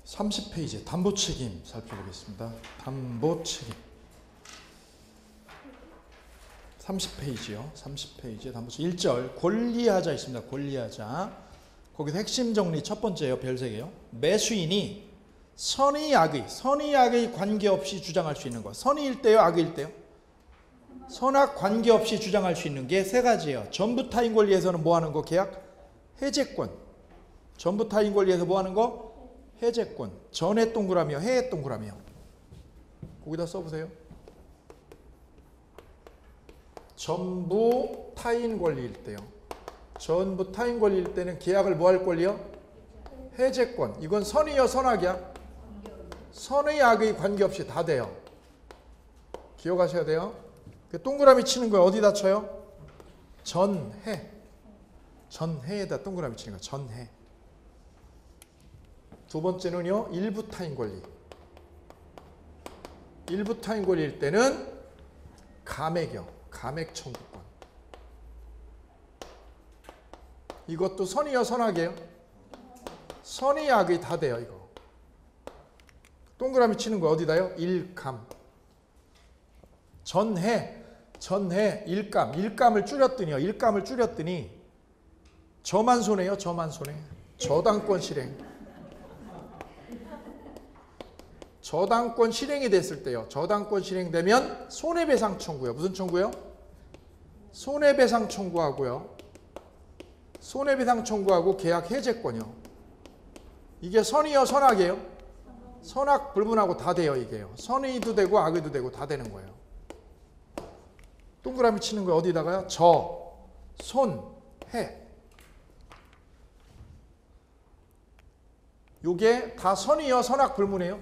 30페이지 담보책임 살펴보겠습니다. 담보책임 30페이지요. 30페이지에 담보책임 1절 권리하자 있습니다. 권리하자. 거기서 핵심 정리 첫 번째요. 별 3개요. 매수인이 선의 악의 관계없이 주장할 수 있는 것. 선의일 때요, 악일 때요? 선악 관계없이 주장할 수 있는 게 3가지예요. 전부 타인 권리에서는 뭐 하는 거? 계약 해제권. 전부 타인 권리에서 뭐 하는 거? 해제권. 전해 동그라미요, 해의 동그라미요. 거기다 써보세요. 전부 타인 권리일 때요. 전부 타인 권리일 때는 계약을 뭐 할 권리요? 해제권. 이건 선의요, 선악이야? 선의 악의 관계없이 다 돼요. 기억하셔야 돼요. 그 동그라미 치는 거예요. 어디다 쳐요? 전해. 전해에다 동그라미 치는 거예요. 전해. 두 번째는요, 일부 타인 권리. 일부 타인 권리일 때는 감액이요. 감액 청구권. 이것도 선의요, 선악이에요? 선의 악의 다 돼요, 이거. 동그라미 치는 거 어디다요? 일감. 전해, 일감. 일감을 줄였더니요. 일감을 줄였더니 저만 손해요, 저만 손해. 저당권 실행. 저당권 실행이 됐을 때요. 저당권 실행되면 손해배상 청구요. 무슨 청구요? 손해배상 청구하고요. 손해배상 청구하고 계약 해제권이요. 이게 선의요, 선악이에요? 선악 불문하고 다 돼요, 이게요. 선의도 되고 악의도 되고 다 되는 거예요. 동그라미 치는 거 어디다가요? 손, 해. 요게 다 선의요, 선악 불문이에요?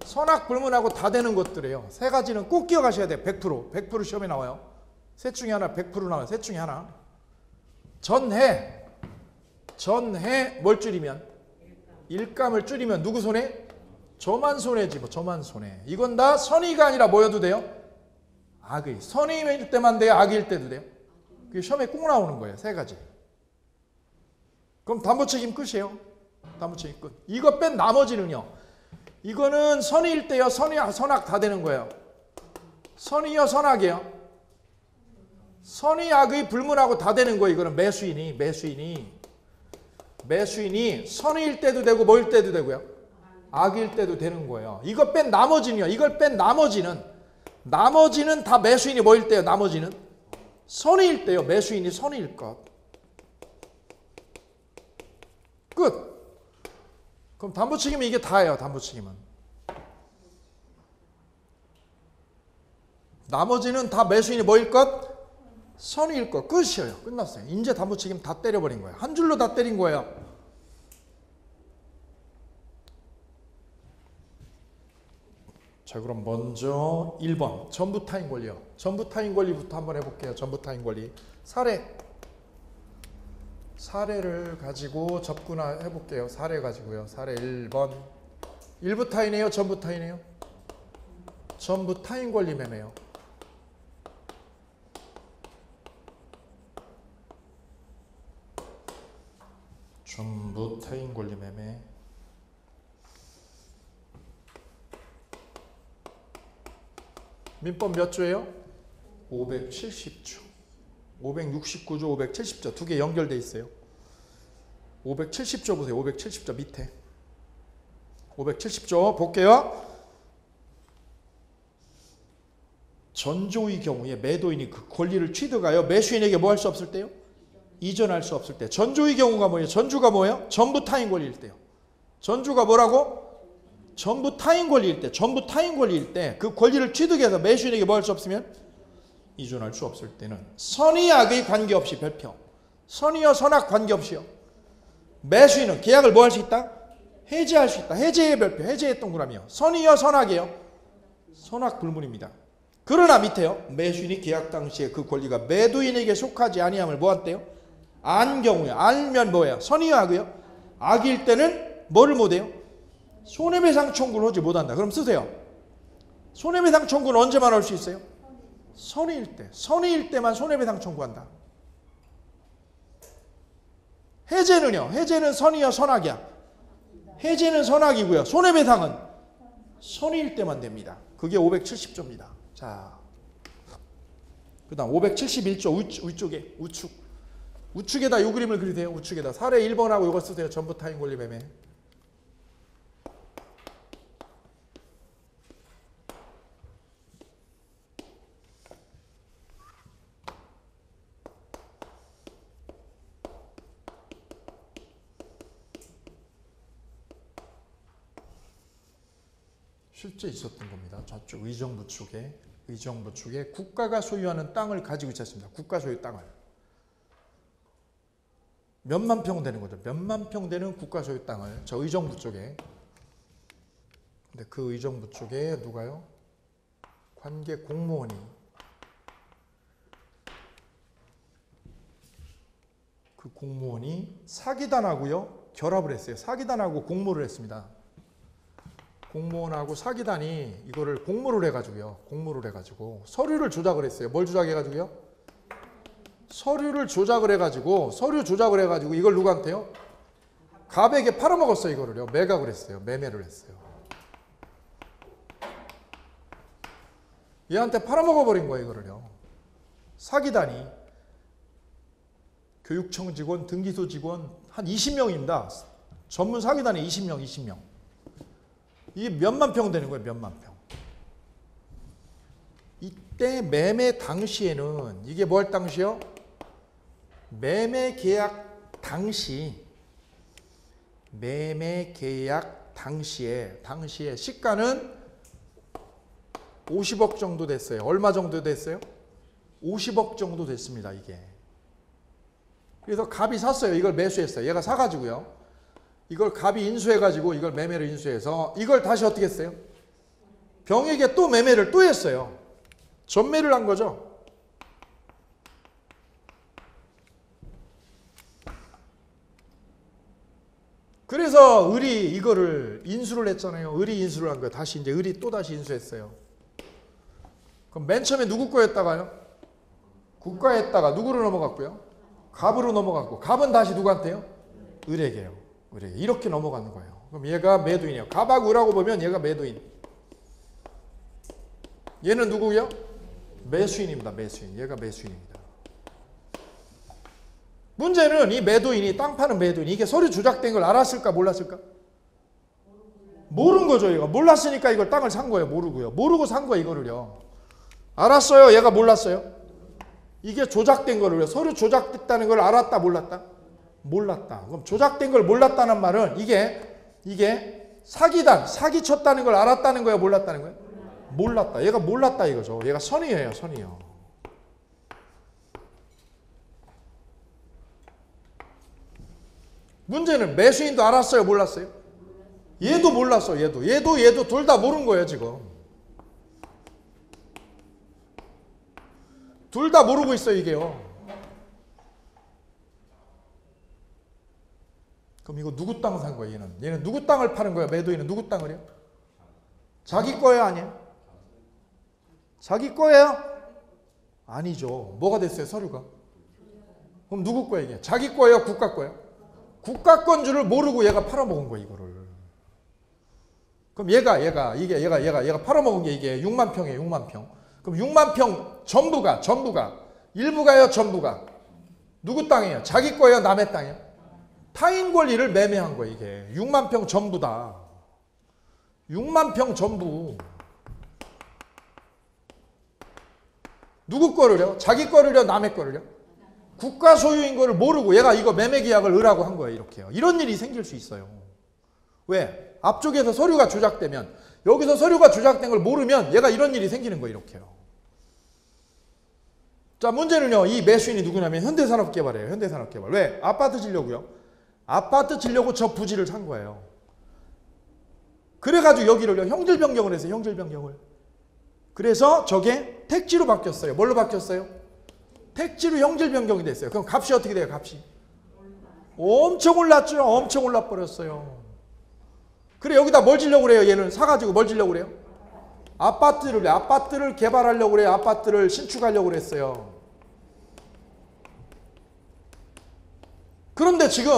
선악 불문하고 다 되는 것들이에요. 3가지는 꼭 기억하셔야 돼요. 100%. 100% 시험에 나와요. 셋 중에 하나, 100% 나와요. 셋 중에 하나. 전해 뭘 줄이면? 일감을 줄이면 누구 손해? 저만 손해지 뭐. 저만 손해. 이건 다 선의가 아니라 뭐여도 돼요? 악의. 선의일 때만 돼요? 악의일 때도 돼요? 그게 시험에 꼭 나오는 거예요. 3가지. 그럼 담보책임 끝이에요. 담보책임 끝. 이거 뺀 나머지는요. 이거는 선의일 때요, 선악 다 되는 거예요. 선의요, 선악이에요. 선의 악의 불문하고 다 되는 거예요. 이거는 매수인이 선의일 때도 되고 뭐일 때도 되고요. 악일 때도 되는 거예요. 이거 뺀 나머지는요. 이걸 뺀 나머지는 다 매수인이 뭐일 때요? 나머지는 선의일 때요. 매수인이 선의일 것. 끝. 그럼 담보책임은 이게 다예요. 담보책임은. 나머지는 다 매수인이 뭐일 것? 선의일 것. 끝이에요. 끝났어요. 이제 담보책임 다 때려버린 거예요. 한 줄로 다 때린 거예요. 자, 그럼 먼저 1번 전부 타인 권리요. 전부 타인 권리부터 한번 해볼게요. 전부 타인 권리. 사례를 가지고 접근해 볼게요. 사례 가지고요. 사례 1번. 일부 타인이에요? 전부 타인이에요? 전부 타인 권리 매매요. 전부 타인 권리 매매. 민법 몇 조예요? 570조. 569조, 570조 두 개 연결돼 있어요. 570조 보세요. 570조 밑에. 570조 볼게요. 전조의 경우에 매도인이 그 권리를 취득하여 매수인에게 뭐 할 수 없을 때요? 이전할 수 없을 때. 전조의 경우가 뭐예요? 전주가 뭐예요? 전부 타인 권리일 때요. 전주가 뭐라고? 전부 타인 권리일 때. 전부 타인 권리일 때 그 권리를 취득해서 매수인에게 뭐 할 수 없으면? 이전할 수 없을 때는 선의 악의 관계없이 별표. 선의요, 선악 관계없이요. 매수인은 계약을 뭐 할 수 있다? 해제할 수 있다. 해제의 별표. 해제의 동그라미요. 선의요, 선악이에요? 선악 불문입니다. 그러나 밑에요. 매수인이 계약 당시에 그 권리가 매도인에게 속하지 아니함을 뭐 한대요? 안 경우에. 알면 뭐예요? 선의요, 악이요? 악일 때는 뭐를 못해요? 손해배상 청구를 하지 못한다. 그럼 쓰세요. 손해배상 청구는 언제만 할 수 있어요? 선의일 때. 선의일 때만 손해배상 청구한다. 해제는요? 해제는 선의요, 선악이야? 해제는 선악이고요. 손해배상은 선의일 때만 됩니다. 그게 570조입니다. 자, 그 다음 571조 위쪽에 우측. 우측에다 이 그림을 그리세요. 우측에다. 사례 1번하고 이거 쓰세요. 전부 타인 권리 매매. 실제 있었던 겁니다. 저쪽 의정부 쪽에 국가가 소유하는 땅을 가지고 있었습니다. 국가 소유 땅을. 몇만 평 되는 거죠. 몇만 평 되는 국가 소유 땅을 저 의정부 쪽에. 근데 그 의정부 쪽에 누가요? 관계 공무원이 그 공무원이 사기단하고요 결합을 했어요. 사기단하고 공모를 했습니다. 공무원하고 사기단이 이거를 공모를 해가지고 서류를 조작을 했어요. 뭘 조작해가지고요? 서류 조작을 해가지고 이걸 누구한테요? 갑에게 팔아먹었어요. 이거를요. 매각을 했어요. 매매를 했어요. 얘한테 팔아먹어버린 거예요. 이거를요. 사기단이 교육청 직원, 등기소 직원 한 20명입니다. 전문 사기단이 20명. 이게 몇만 평 되는 거예요. 몇만 평. 이때 매매 당시에는 이게 뭐 할 당시요? 매매 계약 당시에 시가는 50억 정도 됐어요. 얼마 정도 됐어요? 50억 정도 됐습니다. 이게. 그래서 갑이 샀어요. 이걸 매수했어요. 얘가 사가지고요. 이걸 갑이 인수해가지고 이걸 매매를 인수해서 이걸 다시 어떻게 했어요? 병에게 또 매매를 또 했어요. 전매를 한 거죠. 그래서 을이 이거를 인수를 했잖아요. 을이 인수를 한 거예요. 다시 이제 을이 또 다시 인수했어요. 그럼 맨 처음에 누구 거였다가요? 국가에다가 누구로 넘어갔고요? 갑으로 넘어갔고 갑은 다시 누구한테요? 을에게요. 을에게. 이렇게 넘어가는 거예요. 그럼 얘가 매도인이에요. 갑하고 을하고 보면 얘가 매도인. 얘는 누구요? 매수인입니다. 매수인. 얘가 매수인입니다. 문제는 이 매도인이 땅 파는 매도인 이게 서류 조작된 걸 알았을까 몰랐을까? 모른 거죠. 얘가 몰랐으니까 이걸 땅을 산 거예요. 모르고 산 거예요. 이거를요. 알았어요. 얘가 몰랐어요. 이게 조작된 거를요. 서류 조작됐다는 걸 알았다 몰랐다? 몰랐다. 그럼 조작된 걸 몰랐다는 말은 이게 사기단, 사기 쳤다는 걸 알았다는 거예요? 몰랐다는 거예요? 몰랐다. 얘가 몰랐다 이거죠. 얘가 선의예요. 선의요. 문제는 매수인도 알았어요? 몰랐어요? 얘도 몰랐어. 얘도 둘 다 모른 거예요. 지금. 둘 다 모르고 있어요. 이게요. 그럼 이거 누구 땅 산 거예요? 얘는 누구 땅을 파는 거예요? 매도인은 누구 땅을요? 자기 거예요? 아니에요? 자기 거예요? 아니죠. 뭐가 됐어요? 서류가. 그럼 누구 거예요? 이게? 자기 거예요? 국가 거예요? 국가 건 줄을 모르고 얘가 팔아먹은 거예요. 이거를. 그럼 얘가 팔아먹은 게 이게 6만 평이에요. 6만 평. 그럼 6만 평 전부가 일부가요? 전부가 누구 땅이에요? 자기 거예요? 남의 땅이에요? 타인 권리를 매매한 거예요. 이게 6만 평 전부다. 6만 평 전부. 누구 거를요? 자기 거를요? 남의 거를요? 국가 소유인 거를 모르고 얘가 이거 매매 계약을 을하고 한 거예요. 이렇게요. 이런 일이 생길 수 있어요. 왜? 앞쪽에서 서류가 조작되면 여기서 서류가 조작된 걸 모르면 얘가 이런 일이 생기는 거예요. 이렇게요. 자, 문제는요. 이 매수인이 누구냐면 현대산업개발이에요. 현대산업개발. 왜? 아파트 지려고요. 아파트 지려고 저 부지를 산 거예요. 그래가지고 여기를요. 형질 변경을 했어요. 형질 변경을. 그래서 저게 택지로 바뀌었어요. 뭘로 바뀌었어요? 택지로 형질 변경이 됐어요. 그럼 값이 어떻게 돼요? 값이 엄청 올랐죠. 엄청 올라버렸어요. 그래 여기다 뭘 지려고 그래요? 얘는 사가지고 뭘 지려고 그래요? 아파트를 개발하려고 그래요. 아파트를 신축하려고 그랬어요. 그런데 지금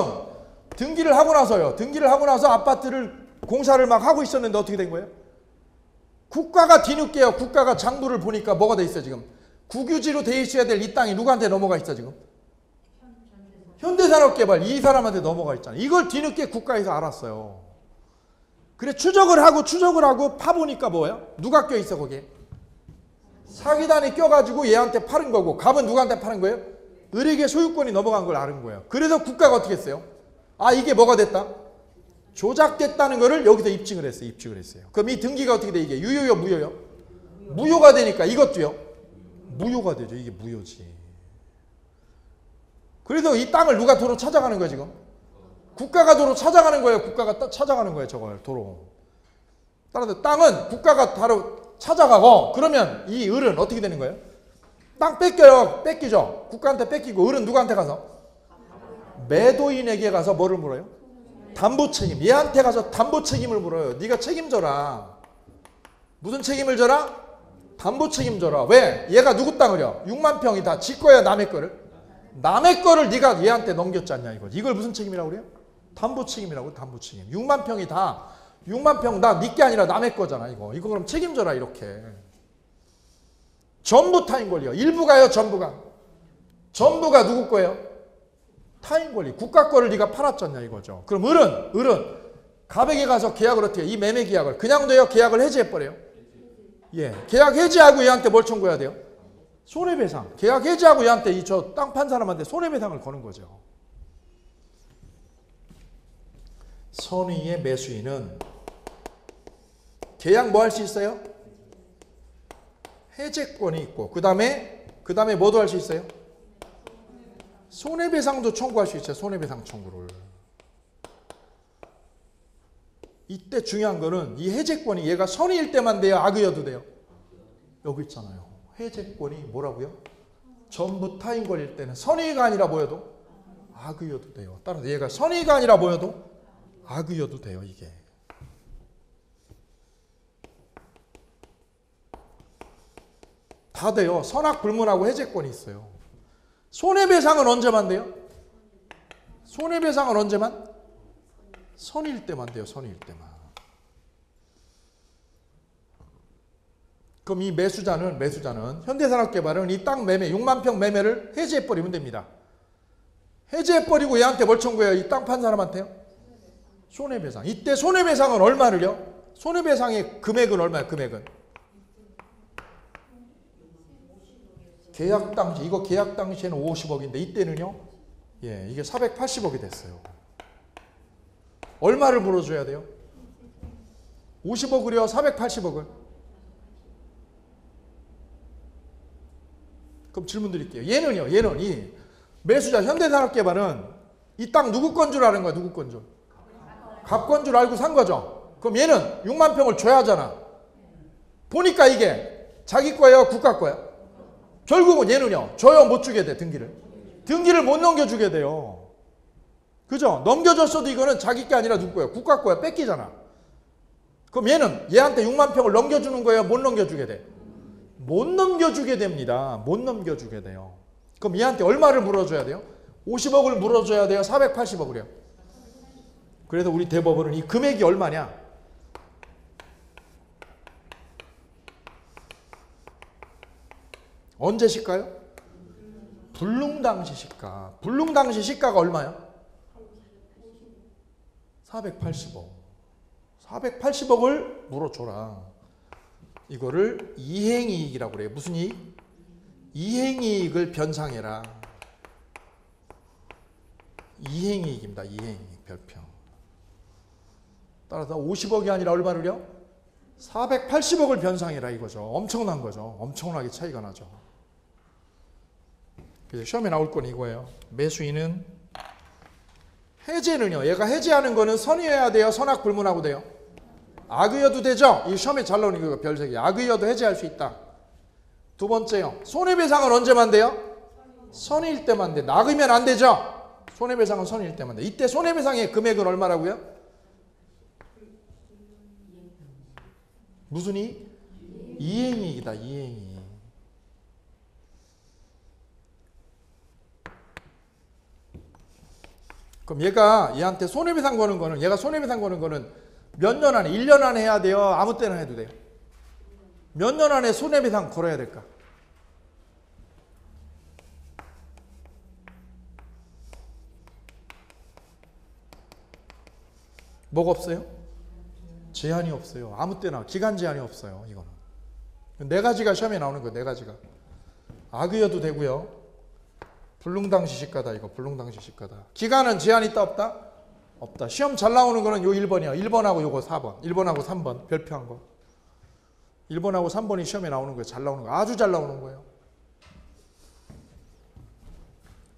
등기를 하고 나서요. 등기를 하고 나서 아파트를 공사를 막 하고 있었는데 어떻게 된 거예요? 국가가 뒤늦게요. 국가가 장부를 보니까 뭐가 돼 있어요 지금? 국유지로 돼 있어야 될 이 땅이 누구한테 넘어가 있어 지금? 현대산업개발 이 사람한테 넘어가 있잖아요. 이걸 뒤늦게 국가에서 알았어요. 그래 추적을 하고 파보니까 뭐예요? 누가 껴있어 거기에? 사기단이 껴가지고 얘한테 파는 거고 갑은 누구한테 파는 거예요? 을에게 소유권이 넘어간 걸 아는 거예요. 그래서 국가가 어떻게 했어요? 아 이게 뭐가 됐다? 조작됐다는 거를 여기서 입증을 했어요. 그럼 이 등기가 어떻게 돼? 이게 유효요 무효요? 무효가 되니까 이것도요. 무효가 되죠. 이게 무효지. 그래서 이 땅을 누가 도로 찾아가는 거예요 지금? 국가가 도로 찾아가는 거예요. 국가가 찾아가는 거예요. 저걸 도로. 따라서 땅은 국가가 바로 찾아가고 그러면 이 을은 어떻게 되는 거예요? 땅 뺏겨요. 뺏기죠. 국가한테 뺏기고 을은 누구한테 가서? 매도인에게 가서 뭐를 물어요? 담보 책임. 얘한테 가서 담보 책임을 물어요. 네가 책임져라. 무슨 책임을 져라? 담보 책임져라. 왜? 얘가 누구 땅을요? 6만 평이 다 지 거야 남의 거를? 남의 거를 네가 얘한테 넘겼지 않냐 이거. 이걸 무슨 책임이라고 그래요? 담보 책임이라고. 담보 책임. 6만 평이 다 6만 평 다 네 게 아니라 남의 거잖아 이거. 이거 그럼 책임져라 이렇게. 전부 타인 권리요. 일부가요 전부가? 전부가 누구 거예요? 타인 권리. 국가 거를 네가 팔았잖냐 이거죠. 그럼 을은 갑에게 가서 계약을 어떻게 해? 이 매매 계약을 그냥 돼요? 계약을 해지해버려요? 예. 계약 해지하고 얘한테 뭘 청구해야 돼요? 손해배상. 계약 해지하고 얘한테 이 저 땅 판 사람한테 손해배상을 거는 거죠. 선의의 매수인은 계약 뭐 할 수 있어요? 해제권이 있고 그 다음에 뭐도 할 수 있어요? 손해배상도 청구할 수 있어요. 손해배상 청구를. 이때 중요한 거는 이 해제권이 얘가 선의일 때만 돼요? 악의여도 돼요? 여기 있잖아요. 해제권이 뭐라고요? 전부 타인 권리일 때는 선의가 아니라 뭐여도? 악의여도 돼요. 따라서 얘가 선의가 아니라 뭐여도? 악의여도 돼요. 이게. 다 돼요. 선악불문하고 해제권이 있어요. 손해배상은 언제만 돼요? 손해배상은 언제만? 선의일 때만 돼요. 선의일 때만. 그럼 이 매수자는 현대산업개발은 이 땅 매매 6만 평 매매를 해지해버리면 됩니다. 해지해버리고 얘한테 뭘 청구해요? 이 땅 판 사람한테요? 손해배상. 이때 손해배상은 얼마를요? 손해배상의 금액은 얼마예요? 금액은? 계약 당시, 이거 계약 당시에는 50억인데 이때는요? 예, 이게 480억이 됐어요. 얼마를 물어줘야 돼요? 50억을요? 480억을? 그럼 질문 드릴게요. 얘는 이 매수자 현대산업개발은 이 땅 누구 건 줄 아는 거야? 누구 건 줄? 갑 건 줄 알고 산 거죠. 그럼 얘는 6만 평을 줘야 하잖아. 보니까 이게 자기 거예요? 국가 거야? 결국은 얘는요. 줘요? 못 주게 돼? 등기를 못 넘겨주게 돼요. 그죠? 넘겨줬어도 이거는 자기 게 아니라 누구 거예요? 국가 거야. 뺏기잖아. 그럼 얘한테 6만 평을 넘겨주는 거예요? 못 넘겨주게 돼? 못 넘겨주게 됩니다. 못 넘겨주게 돼요. 그럼 얘한테 얼마를 물어줘야 돼요? 50억을 물어줘야 돼요? 480억을요? 그래서 우리 대법원은 이 금액이 얼마냐? 언제 시가요? 불능당시 시가. 불능당시 시가가 얼마요? 480억. 480억을 물어줘라. 이거를 이행이익이라고 그래요. 무슨 이익? 이행이익을 변상해라. 이행이익입니다. 이행이익 별평. 따라서 50억이 아니라 얼마를요? 480억을 변상해라 이거죠. 엄청난 거죠. 엄청나게 차이가 나죠. 그래서 시험에 나올 건 이거예요. 매수인은 해제는요. 얘가 해제하는 거는 선의여야 돼요? 선악불문하고 돼요? 악의여도 되죠? 이 시험에 잘 나오는 거 별색이. 악의여도 해제할 수 있다. 두 번째요. 손해배상은 언제만 돼요? 선의일 때만 돼. 악의면 안 되죠? 손해배상은 선의일 때만 돼. 이때 손해배상의 금액은 얼마라고요? 무슨 이익? 이행이익이다. 이행이익. 그럼 얘한테 손해배상 거는 거는 얘가 손해배상 거는 거는 몇 년 안에 1년 안에 해야 돼요? 아무 때나 해도 돼요? 몇 년 안에 손해배상 걸어야 될까? 뭐가 없어요? 제한이 없어요. 아무 때나 기간 제한이 없어요. 이거는 네 가지가 시험에 나오는 거예요. 네 가지가. 악의여도 되고요. 불능당시 시가다. 이거 불능당시 시가다. 기간은 제한 있다 없다? 없다. 시험 잘 나오는 거는 요 1번이야. 1번하고 요거 4번. 1번하고 3번 별표한 거. 1번하고 3번이 시험에 나오는 거예요. 잘 나오는 거. 아주 잘 나오는 거예요.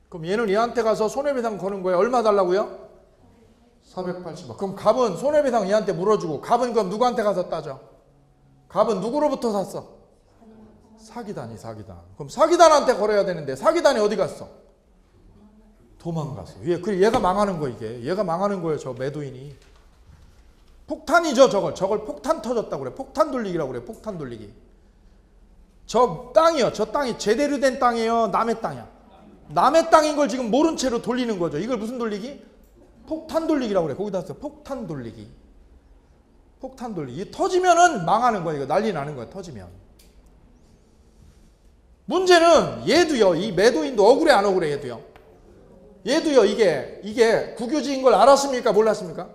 그럼 얘는 얘한테 가서 손해배상 거는 거예요. 얼마 달라고요? 480원. 그럼 갑은 손해배상 얘한테 물어주고 갑은 그럼 누구한테 가서 따져? 갑은 누구로부터 샀어? 사기단이 사기단. 그럼 사기단한테 걸어야 되는데 사기단이 어디 갔어? 도망갔어. 얘가 망하는 거 이게. 얘가 망하는 거예요. 저 매도인이. 폭탄이죠. 저걸 폭탄 터졌다고 그래. 폭탄 돌리기라고 그래. 폭탄 돌리기. 저 땅이요. 저 땅이 제대로 된 땅이에요. 남의 땅이야. 남의 땅인 걸 지금 모른 채로 돌리는 거죠. 이걸 무슨 돌리기? 폭탄 돌리기라고 그래. 거기다 써. 폭탄 돌리기. 폭탄 돌리기. 터지면은 망하는 거야. 이거 난리 나는 거야. 터지면. 문제는 얘도요. 이 매도인도 억울해 안 억울해 얘도요. 얘도요. 이게 국유지인 걸 알았습니까? 몰랐습니까?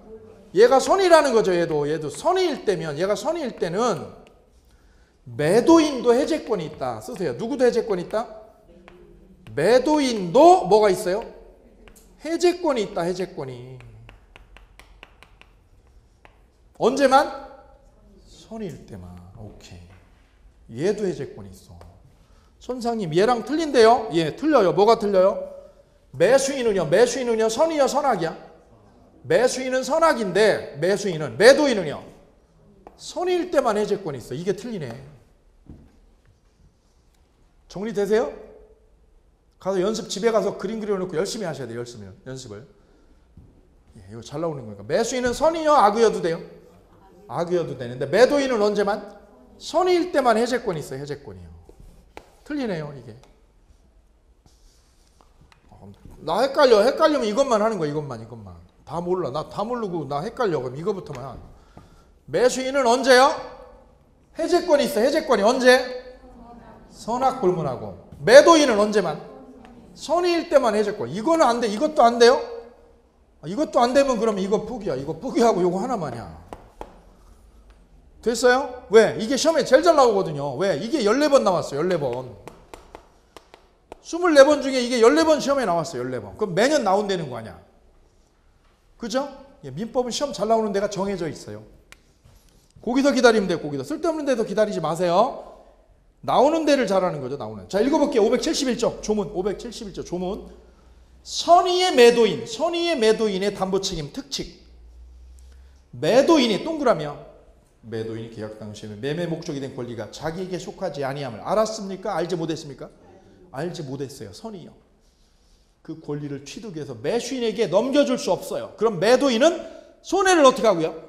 얘가 선이라는 거죠. 얘도 선의일 때면 얘가 선의일 때는 매도인도 해제권이 있다. 쓰세요. 누구도 해제권이 있다? 매도인도 뭐가 있어요? 해제권이 있다. 해제권이. 언제만? 선의일 때만. 오케이. 얘도 해제권이 있어. 선상님 얘랑 틀린데요? 예, 틀려요. 뭐가 틀려요? 매수인은요 선이요 선악이야? 매수인은 선악인데 매도인은요 선일 때만 해제권이 있어. 이게 틀리네. 정리되세요? 가서 집에 가서 그림 그려놓고 열심히 하셔야 돼요. 연습을. 예, 이거 잘 나오는 거니까. 매수인은 선이요 악의여도 돼요? 악의여도 되는데 매도인은 언제만? 선일 때만 해제권이 있어요. 해제권이요. 틀리네요 이게. 나 헷갈리면 이것만 하는 거야. 이것만. 다 몰라. 나 다 모르고 나 헷갈려. 그럼 이거부터만. 매수인은 언제요? 해제권이 있어. 해제권이 언제? 선악 불문하고. 매도인은 언제만? 선의일 때만 해제권. 이거는 안 돼. 이것도 안 돼요? 이것도 안 되면 그럼 이거 포기야. 이거 포기하고 이거 하나만이야. 됐어요? 왜? 이게 시험에 제일 잘 나오거든요. 왜? 이게 14번 나왔어요. 14번. 24번 중에 이게 14번 시험에 나왔어요. 14번. 그럼 매년 나온다는 거 아니야. 그죠? 예, 민법은 시험 잘 나오는 데가 정해져 있어요. 거기서 기다리면 돼요. 거기서. 쓸데없는 데서 기다리지 마세요. 나오는 데를 잘하는 거죠. 나오는. 자, 읽어볼게요. 571조 조문. 571조 조문. 선의의 매도인의 담보책임 특칙. 매도인이 동그라미야. 매도인이 계약 당시에 매매 목적이 된 권리가 자기에게 속하지 아니함을 알았습니까? 알지 못했습니까? 알지 못했어요. 선이요. 그 권리를 취득해서 매수인에게 넘겨줄 수 없어요. 그럼 매도인은 손해를 어떻게 하고요?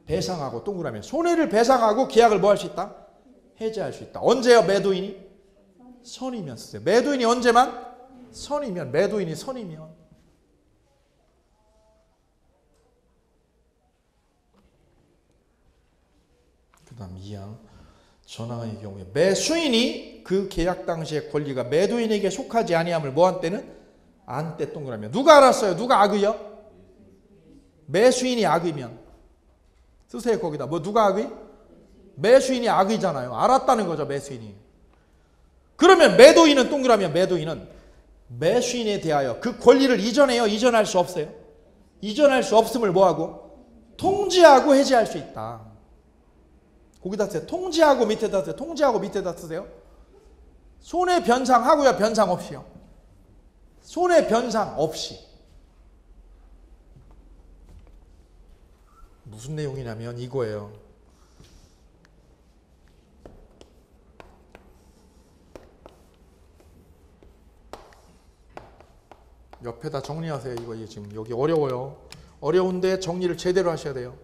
배상하고. 동그라미. 손해를 배상하고 계약을 뭐 할 수 있다? 해제할 수 있다. 언제요? 매도인이? 선이면 쓰세요. 매도인이 언제만? 선이면. 매도인이 선이면. 그 다음 2항. 전항의 경우에 매수인이 그 계약 당시의 권리가 매도인에게 속하지 아니함을 뭐한 때는? 안 때. 동그라미. 누가 알았어요? 누가 악의요? 매수인이 악의면 쓰세요. 거기다. 뭐 누가 악의? 매수인이 악의잖아요. 알았다는 거죠. 매수인이. 그러면 매도인은 동그라미. 매도인은 매수인에 대하여 그 권리를 이전해요? 이전할 수 없어요? 이전할 수 없음을 뭐하고? 통지하고 해제할 수 있다. 거기다 쓰세요. 통지하고 밑에다 쓰세요. 통지하고 밑에다 쓰세요. 손해변상하고요? 변상 없이요? 손해변상 없이. 무슨 내용이냐면 이거예요. 옆에다 정리하세요. 이거 지금 여기 어려워요. 어려운데 정리를 제대로 하셔야 돼요.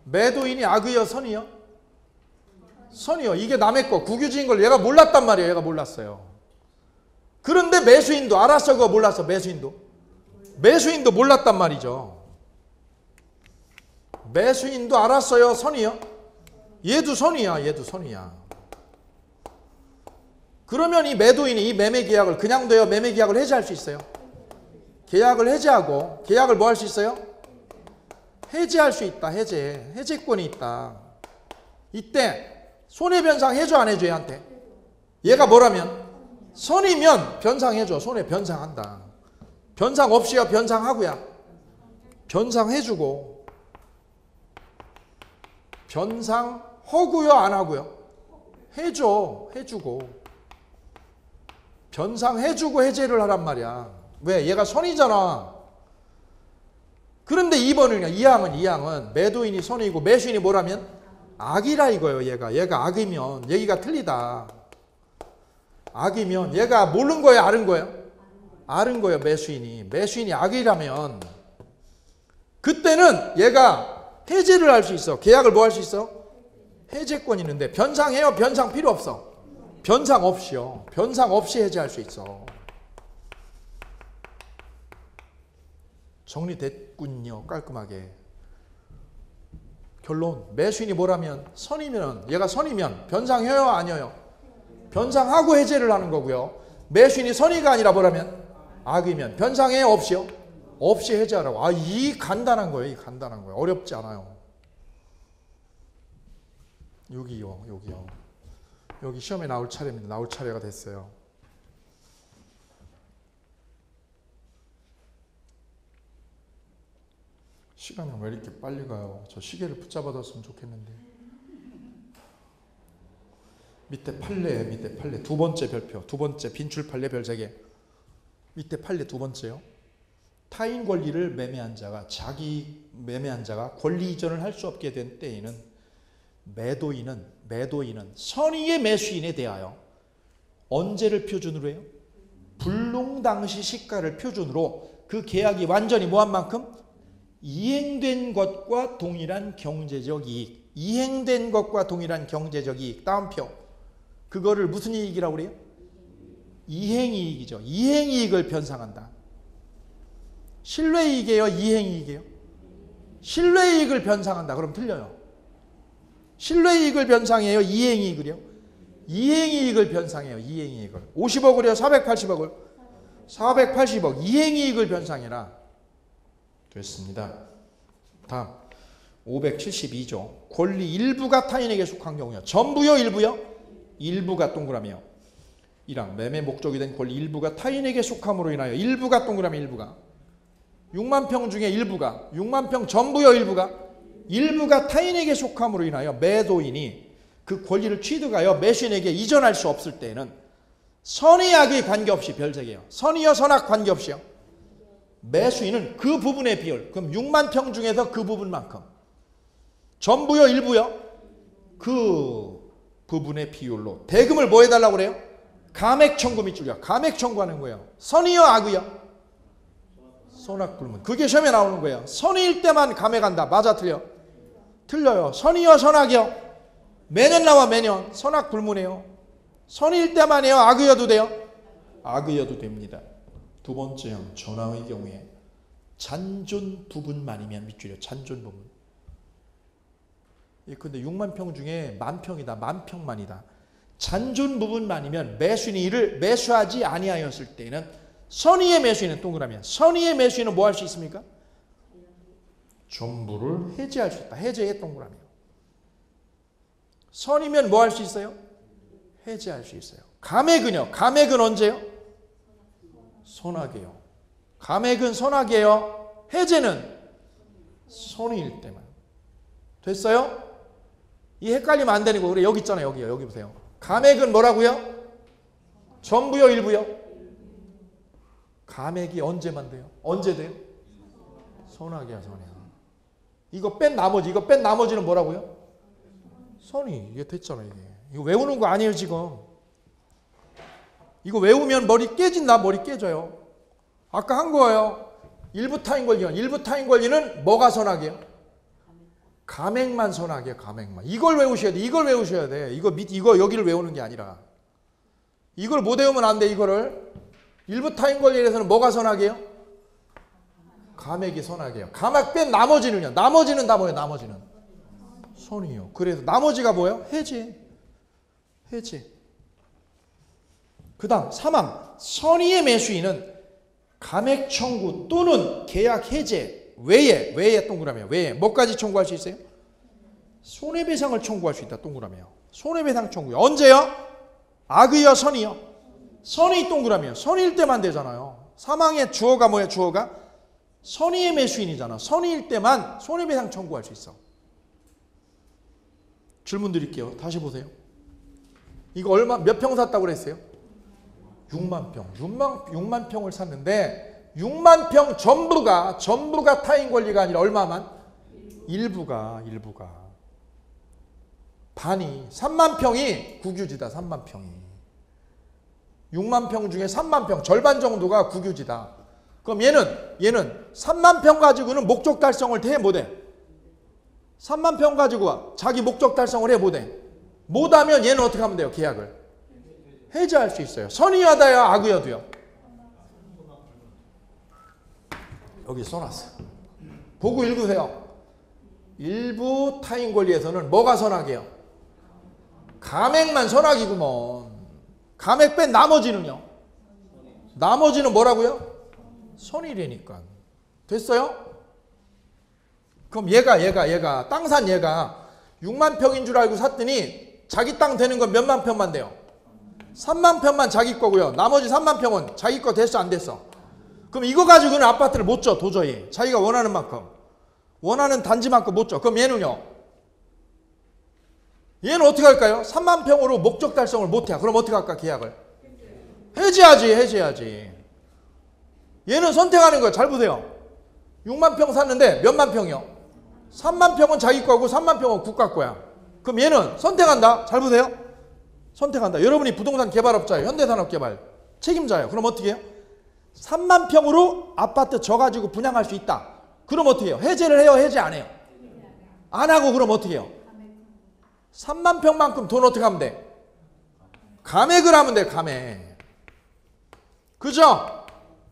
매도인이 악의요? 선이요? 선이요. 이게 남의 거 국유지인 걸 얘가 몰랐단 말이에요. 얘가 몰랐어요. 그런데 매수인도 알았어, 그거 몰랐어, 매수인도 몰랐단 말이죠. 매수인도 알았어요, 선이요? 얘도 선이야. 그러면 이 매도인이 이 매매 계약을 그냥 돼요? 매매 계약을 해지할 수 있어요? 계약을 해지하고, 계약을 뭐 할 수 있어요? 해지할 수 있다. 해지권이 있다. 이때 손해변상 해줘 안 해줘 얘한테? 얘가 뭐라면? 선이면 변상해줘. 손해 변상한다. 변상 없이요? 변상하고야? 변상해주고. 변상하고요? 안 하고요? 해주고. 변상해주고 해제를 하란 말이야. 왜? 얘가 선이잖아. 그런데 2번은요. 이 항은 매도인이 선이고 매수인이 뭐라면? 악이라 이거예요. 얘가 악이면 얘기가 틀리다. 악이면 얘가 모르는 거예요? 아는 거예요? 아는 거예요. 매수인이 악이라면 그때는 얘가 해제를 할 수 있어. 계약을 뭐 할 수 있어? 해제권이 있는데 변상해요? 변상 필요 없어. 변상 없이요. 변상 없이 해제할 수 있어. 정리됐군요. 깔끔하게. 결론. 매수인이 뭐라면? 선이면, 얘가 선이면 변상해요? 아니에요? 변상하고 해제를 하는 거고요. 매수인이 선이가 아니라 뭐라면? 악이면 변상해요? 없이요? 없이 해제하라고. 이 간단한 거예요. 어렵지 않아요. 여기요. 여기 시험에 나올 차례입니다. 나올 차례가 됐어요. 시간이 왜 이렇게 빨리 가요? 저 시계를 붙잡아뒀으면 좋겠는데. 밑에 판례 두 번째 별표, 두 번째 빈출 판례 별 3개. 밑에 판례 두 번째요. 타인 권리를 매매한 자가 권리 이전을 할 수 없게 된 때에는 매도인은 선의의 매수인에 대하여 언제를 표준으로 해요? 불농 당시 시가를 표준으로 그 계약이 완전히 뭐한 만큼? 이행된 것과 동일한 경제적 이익. 이행된 것과 동일한 경제적 이익. 다음표. 그거를 무슨 이익이라고 그래요? 이행이익이죠. 이행이익을 변상한다. 실외이익이에요? 이행이익이에요? 실외이익을 변상한다. 그럼 틀려요. 실외이익을 변상해요? 이행이익을요? 이행이익을 변상해요. 이행이익을. 50억을요? 480억을? 480억. 이행이익을 변상해라. 됐습니다. 다음 572조. 권리 일부가 타인에게 속한 경우요. 전부요? 일부요? 일부가 동그라미요. 1항 매매 목적이 된 권리 일부가 타인에게 속함으로 인하여 일부가 동그라미 일부가 6만 평 중에 일부가 6만 평 전부요? 일부가 타인에게 속함으로 인하여 매도인이 그 권리를 취득하여 매수인에게 이전할 수 없을 때에는 선의 악의 관계없이 별 3개요. 선이요 선악 관계없이요. 매수인은 그 부분의 비율, 그럼 6만 평 중에서 그 부분만큼 전부요? 일부요? 그 부분의 비율로 대금을 뭐 해달라고 그래요? 감액 청구 밑줄이야. 감액 청구하는 거예요. 선이요? 악이요? 선악불문. 그게 시험에 나오는 거예요. 선일 때만 감액한다. 맞아 틀려? 틀려요. 선이요? 선악이요? 매년 나와 매년. 선악불문이에요. 선일 때만 해요? 악이어도 돼요? 악이어도 됩니다. 두 번째형 전항의 경우에 잔존 부분만이면 밑줄이요. 잔존 부분. 근데 6만 평 중에 10,000평이다. 10,000평만이다. 잔존 부분만이면 매수인이 이를 매수하지 아니하였을 때는 선의의 매수인은 동그라미야. 선의의 매수인은 뭐 할 수 있습니까? 전부를 해제할 수 있다. 해제의 동그라미요. 선이면 뭐 할 수 있어요? 해제할 수 있어요. 감액은요? 감액은 언제요? 선악이에요. 감액은 선악이에요. 해제는 선의일 때만. 됐어요? 이 헷갈리면 안 되는 거. 그래 여기 있잖아요. 여기요. 여기 보세요. 감액은 뭐라고요? 전부요? 일부요? 감액이 언제만 돼요? 언제 돼요? 선악이야. 선이야. 이거 뺀 나머지는 뭐라고요? 선이. 이게 됐잖아요. 이거 외우는 거 아니에요 지금. 이거 외우면 머리 깨진다. 머리 깨져요. 아까 한 거예요. 일부 타인 권리는 뭐가 선악이에요? 감액만 선악이에요. 감액만. 이걸 외우셔야 돼. 이걸 외우셔야 돼. 이거 여기를 외우는 게 아니라. 이걸 못 외우면 안 돼. 이거를. 일부 타인 권리에서는 뭐가 선악이에요? 감액이 선악이에요. 감액 뺀 나머지는요. 나머지는 다 뭐예요? 나머지는 선이요. 그래서 나머지가 뭐예요? 해제. 해제. 그 다음 사망. 선의의 매수인은 감액 청구 또는 계약 해제 외에 동그라미요. 외에 뭐까지 청구할 수 있어요? 손해배상을 청구할 수 있다. 동그라미요. 손해배상 청구요. 언제요? 악의요 선의요? 선의 동그라미요. 선의일 때만 되잖아요. 사망의 주어가 뭐예요? 주어가 선의의 매수인이잖아. 선의일 때만 손해배상 청구할 수 있어. 질문 드릴게요. 다시 보세요. 이거 얼마 몇 평 샀다고 그랬어요? 6만 평. 6만 평을 샀는데 6만 평 전부가 타인 권리가 아니라 얼마만? 일부가 반이 3만 평이 국유지다. 3만 평이 6만 평 중에 3만 평 절반 정도가 국유지다. 그럼 얘는 3만 평 가지고는 목적 달성을 해 못해? 3만 평 가지고 자기 목적 달성을 해 못해? 못하면 얘는 어떻게 하면 돼요? 계약을 해제할 수 있어요. 선의하다야 악의여도요. 여기 써놨어요. 보고 읽으세요. 일부 타인 권리에서는 뭐가 선악이에요? 감액만 선악이구먼. 감액 뺀 나머지는요? 나머지는 뭐라고요? 선의라니까. 됐어요? 그럼 얘가 땅 산 얘가 6만 평인 줄 알고 샀더니 자기 땅 되는 건 몇만 평만 돼요? 3만 평만 자기 거고요. 나머지 3만 평은 자기 거 됐어 안 됐어? 그럼 이거 가지고는 아파트를 못 줘. 도저히 자기가 원하는 만큼 원하는 단지만큼 못 줘. 그럼 얘는 어떻게 할까요? 3만 평으로 목적 달성을 못해. 그럼 어떻게 할까? 계약을 해제하지. 얘는 선택하는 거예요. 잘 보세요. 6만 평 샀는데 몇만 평이요? 3만 평은 자기 거고 3만 평은 국가 거야. 그럼 얘는 선택한다. 잘 보세요. 선택한다. 여러분이 부동산 개발업자예요. 현대산업개발 책임자예요. 그럼 어떻게 해요? 3만 평으로 아파트 져가지고 분양할 수 있다. 그럼 어떻게 해요? 해제를 해요? 해제 안 해요? 안 하고 그럼 어떻게 해요? 3만 평만큼 돈 어떻게 하면 돼? 감액을 하면 돼. 감액. 그죠?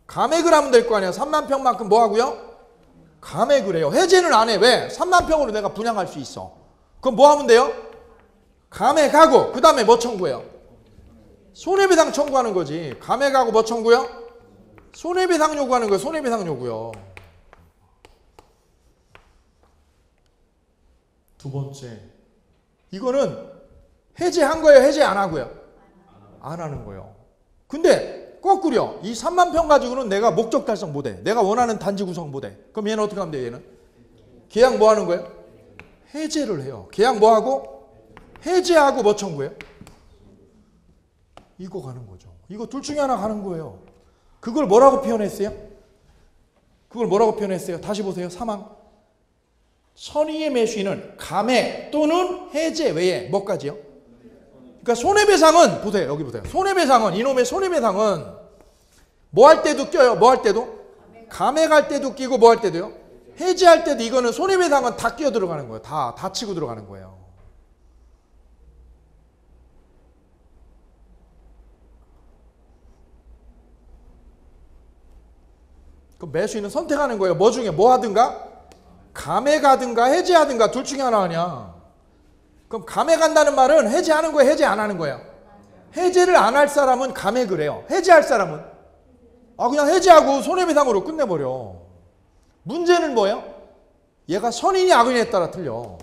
감액을 하면 될 거 아니야. 3만 평만큼 뭐 하고요? 감액을 해요. 해제는 안 해. 왜? 3만 평으로 내가 분양할 수 있어. 그럼 뭐 하면 돼요? 감액하고 그 다음에 뭐 청구해요? 손해배상 청구하는 거지. 감액하고 뭐 청구요? 손해배상 요구하는 거예요. 손해배상 요구요. 두 번째, 이거는 해제한 거예요? 해제 안 하고요? 안 하는 거예요. 근데 거꾸로 이 3만 평 가지고는 내가 목적 달성 못해. 내가 원하는 단지 구성 못해. 그럼 얘는 어떻게 하면 돼요? 얘는 계약 뭐 하는 거예요? 해제를 해요. 계약 뭐 하고? 해제하고 뭐 청구해요? 이거 가는 거죠. 이거 둘 중에 하나 가는 거예요. 그걸 뭐라고 표현했어요? 다시 보세요. 사망. 선의의 매수인은 감액 또는 해제 외에 뭐까지요? 그러니까 손해배상은 보세요. 여기 보세요. 손해배상은 이놈의 손해배상은 뭐 할 때도 껴요. 뭐 할 때도? 감액할 때도 끼고 뭐 할 때도요? 해제할 때도. 이거는 손해배상은 다 끼어 들어가는 거예요. 다 치고 들어가는 거예요. 그럼 매수인은 선택하는 거예요. 뭐 중에 뭐 하든가? 감액하든가 해제하든가 둘 중에 하나 아니야. 그럼 감액한다는 말은 해제하는 거예요? 해제 안 하는 거예요? 해제를 안 할 사람은 감액을 해요. 해제할 사람은 그냥 해제하고 손해배상으로 끝내버려. 문제는 뭐예요? 얘가 선인이 악인에 따라 틀려.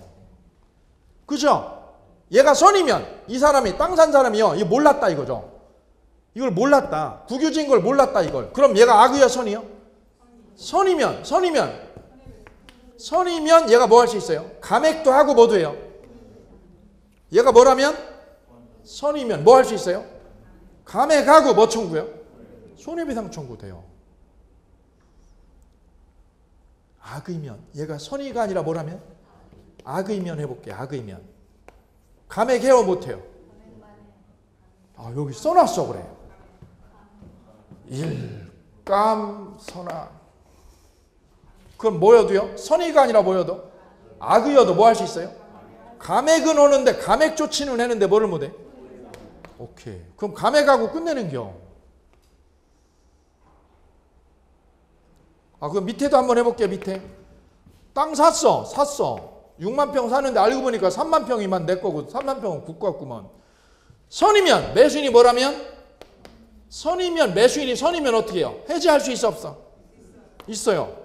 그죠? 얘가 선이면 이 사람이 땅 산 사람이요. 이거 몰랐다 이거죠. 이걸 몰랐다. 국유지인 걸 몰랐다 이걸. 그럼 얘가 악이야 선이요? 선이면 얘가 뭐 할 수 있어요? 감액도 하고 뭐도 해요? 얘가 뭐라면? 선이면 뭐 할 수 있어요? 감액하고 뭐 청구해요? 손해배상 청구돼요. 악의면. 얘가 선의가 아니라 뭐라면? 악의면 해볼게요. 악의면. 감액해요? 못해요? 여기 써놨어 그래. 일감선악. 그럼 뭐여도요? 선의가 아니라 뭐여도? 악의여도 뭐 할 수 있어요? 감액은 오는데 감액 조치는 했는데 뭐를 못해? 오케이. 그럼 감액하고 끝내는겨. 그럼 밑에도 한번 해볼게요. 밑에. 땅 샀어. 6만 평 사는데 알고 보니까 3만 평이만 내 거고 3만 평은 국가구먼. 선이면 매수인이 뭐라면? 선이면 매수인이 선이면 어떻게 해요? 해지할 수 있어 없어? 있어요.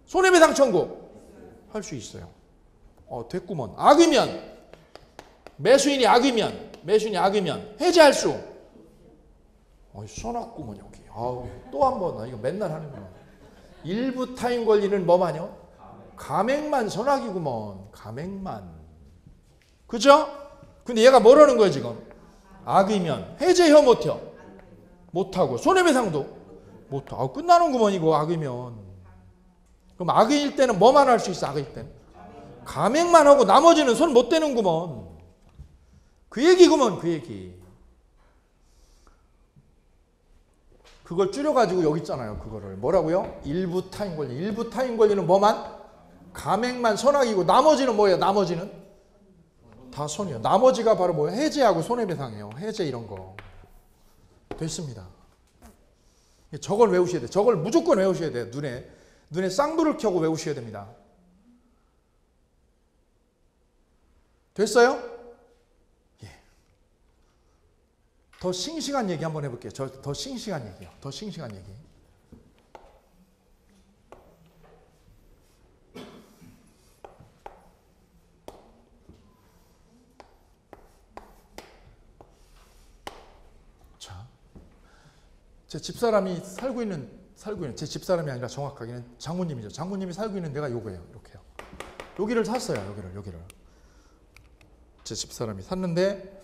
손해배상 청구 할 수 있어요. 됐구먼. 악이면 매수인이 악이면 해지할 수 써놨구먼 여기. 또 한 번. 이거 맨날 하는구먼. 일부 타인 권리는 뭐만요? 감액만 선악이구먼. 감액만. 그죠? 근데 얘가 뭐라는 거예요 지금? 악이면 해제혀 못해요? 못하고 손해배상도 못하고 끝나는구먼 이거 악이면. 그럼 악일 때는 뭐만 할 수 있어? 악일 때는 감액만 하고 나머지는 손 못 대는구먼. 그 얘기구먼. 그 얘기. 그걸 줄여가지고 여기 있잖아요. 그거를 뭐라고요? 일부 타인 권리. 일부 타인 권리는 뭐만? 감액만 선악이고 나머지는 뭐예요? 나머지는 다 손이에요. 나머지가 바로 뭐예요? 해제하고 손해배상이에요. 해제 이런 거. 됐습니다. 저걸 외우셔야 돼요. 저걸 무조건 외우셔야 돼요. 눈에 쌍불을 켜고 외우셔야 됩니다. 됐어요? 예. 더 싱싱한 얘기 한번 해볼게요. 더 싱싱한 얘기요. 더 싱싱한 얘기. 자, 제 집사람이 살고 있는 제 집사람이 아니라 정확하게는 장모님이죠. 장모님이 살고 있는 데가 요거예요. 이렇게요. 여기를 샀어요. 여기를. 제 집사람이 샀는데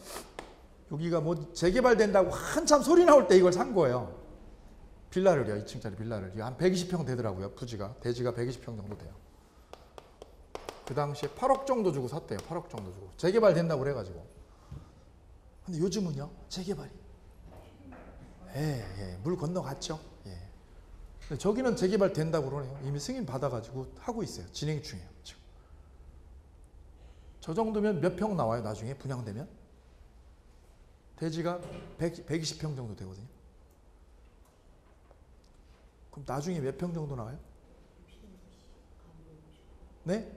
여기가 뭐 재개발된다고 한참 소리 나올 때 이걸 산 거예요. 빌라를요. 2층짜리 빌라를. 한 120평 되더라고요. 부지가. 대지가 120평 정도 돼요. 그 당시에 8억 정도 주고 샀대요. 8억 정도 주고. 재개발된다고 그래가지고. 근데 요즘은요. 재개발이. 물 건너갔죠. 근데 저기는 재개발 된다고 그러네요. 이미 승인 받아가지고 하고 있어요. 진행 중이에요. 지금. 저 정도면 몇 평 나와요? 나중에 분양되면? 대지가 120평 정도 되거든요. 그럼 나중에 몇 평 정도 나와요? 네?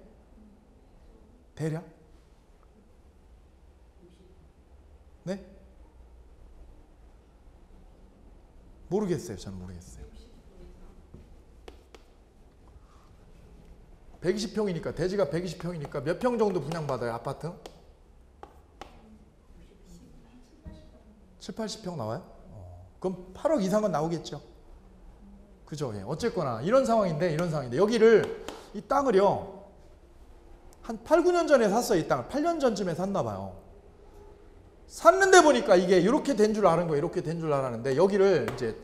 대략? 네? 모르겠어요. 저는 모르겠어요. 120평이니까 대지가 120평이니까 몇 평 정도 분양받아요? 아파트? 7, 80평 나와요? 그럼 8억 이상은 나오겠죠. 그죠? 어쨌거나 이런 상황인데 여기를 이 땅을요 한 8, 9년 전에 샀어요. 이 땅을 8년 전쯤에 샀나 봐요. 샀는데 보니까 이게 이렇게 된 줄 아는 거예요. 이렇게 된 줄 알았는데 여기를 이제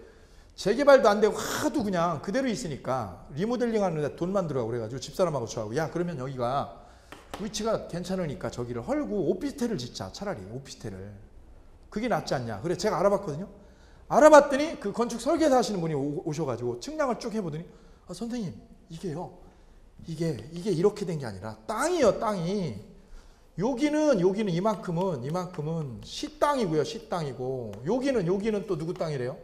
재개발도 안 되고 하도 그냥 그대로 있으니까 리모델링 하는데 돈만 들어가고 그래가지고 집사람하고 저하고 야 그러면 여기가 위치가 괜찮으니까 저기를 헐고 오피스텔을 짓자. 차라리 오피스텔을. 그게 낫지 않냐. 그래 제가 알아봤거든요. 알아봤더니 그 건축 설계사 하시는 분이 오셔가지고 측량을 쭉 해보더니 선생님 이게요. 이게 이렇게 된 게 아니라 땅이요. 땅이. 여기는 이만큼은 시땅이고요. 시땅이고 여기는 또 누구 땅이래요?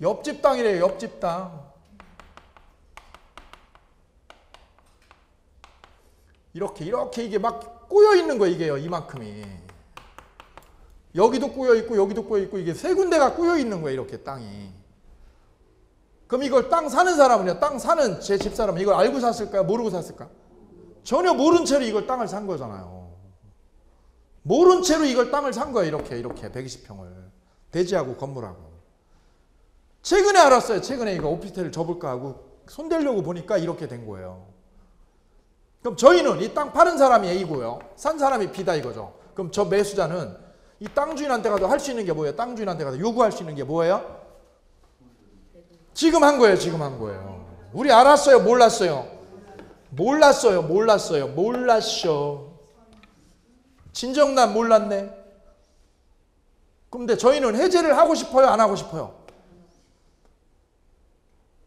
옆집 땅이래요. 옆집 땅. 이렇게 이게 막 꼬여 있는 거예요. 이게요. 이만큼이. 여기도 꼬여 있고 여기도 꼬여 있고 이게 세 군데가 꼬여 있는 거예요. 이렇게 땅이. 그럼 이걸 땅 사는 사람은요. 땅 사는 제 집사람은 이걸 알고 샀을까요? 모르고 샀을까? 전혀 모른 채로 이걸 땅을 산 거잖아요. 모른 채로 이걸 땅을 산 거예요. 이렇게 120평을. 대지하고 건물하고. 최근에 알았어요. 최근에 이거 오피스텔을 접을까 하고 손대려고 보니까 이렇게 된 거예요. 그럼 저희는 이 땅 파는 사람이 A고요. 산 사람이 B다 이거죠. 그럼 저 매수자는 이 땅 주인한테 가서 할 수 있는 게 뭐예요? 땅 주인한테 가서 요구할 수 있는 게 뭐예요? 지금 한 거예요. 우리 알았어요? 몰랐어요? 몰랐어. 진정난 몰랐네. 근데 저희는 해제를 하고 싶어요? 안 하고 싶어요?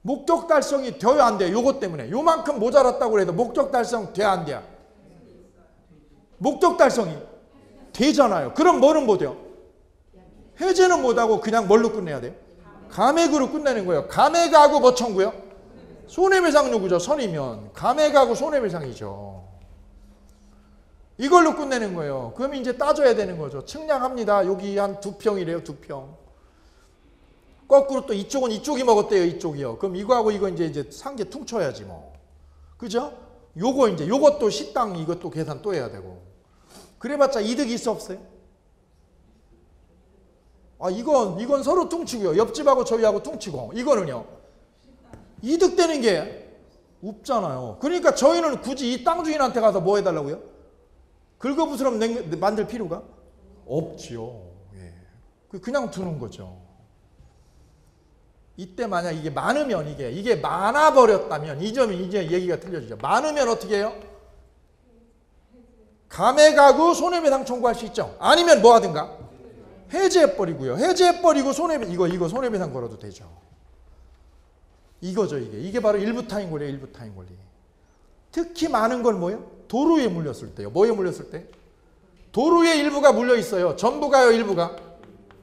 목적 달성이 돼요? 안 돼요? 요것 때문에. 요만큼 모자랐다고 해도 목적 달성 돼야 안 돼요? 목적 달성이 되잖아요. 그럼 뭐는 못해요? 해제는 못하고 그냥 뭘로 끝내야 돼요? 감액으로 끝내는 거예요. 감액하고 뭐 청구요? 손해배상 요구죠. 선이면. 감액하고 손해배상이죠. 이걸로 끝내는 거예요. 그럼 이제 따져야 되는 거죠. 측량합니다. 여기 한 2평이래요. 2평. 거꾸로 또 이쪽은 이쪽이 먹었대요. 이쪽이요. 그럼 이거하고 이거 이제 상계 퉁쳐야지 뭐. 그죠? 요것도 식당 이것도 계산 또 해야 되고. 그래봤자 이득이 있어 없어요? 아, 이건 서로 퉁치고요. 옆집하고 저희하고 퉁치고. 이거는요. 이득되는 게 없잖아요. 그러니까 저희는 굳이 이 땅 주인한테 가서 뭐 해달라고요? 긁어부스럼 만들 필요가 없지요. 예. 그냥 두는 거죠. 이때 만약 이게 많으면 이게 많아버렸다면 이 점이 이제 얘기가 틀려지죠. 많으면 어떻게 해요? 감액하고 손해배상 청구할 수 있죠. 아니면 뭐 하든가 해제해버리고요. 해제해버리고 이거 손해배상 걸어도 되죠. 이거죠. 이게 바로 일부 타인 권리예요. 일부 타인 권리. 특히 많은 건 뭐예요? 도로에 물렸을 때요. 뭐에 물렸을 때? 도로의 일부가 물려 있어요. 전부가요, 일부가?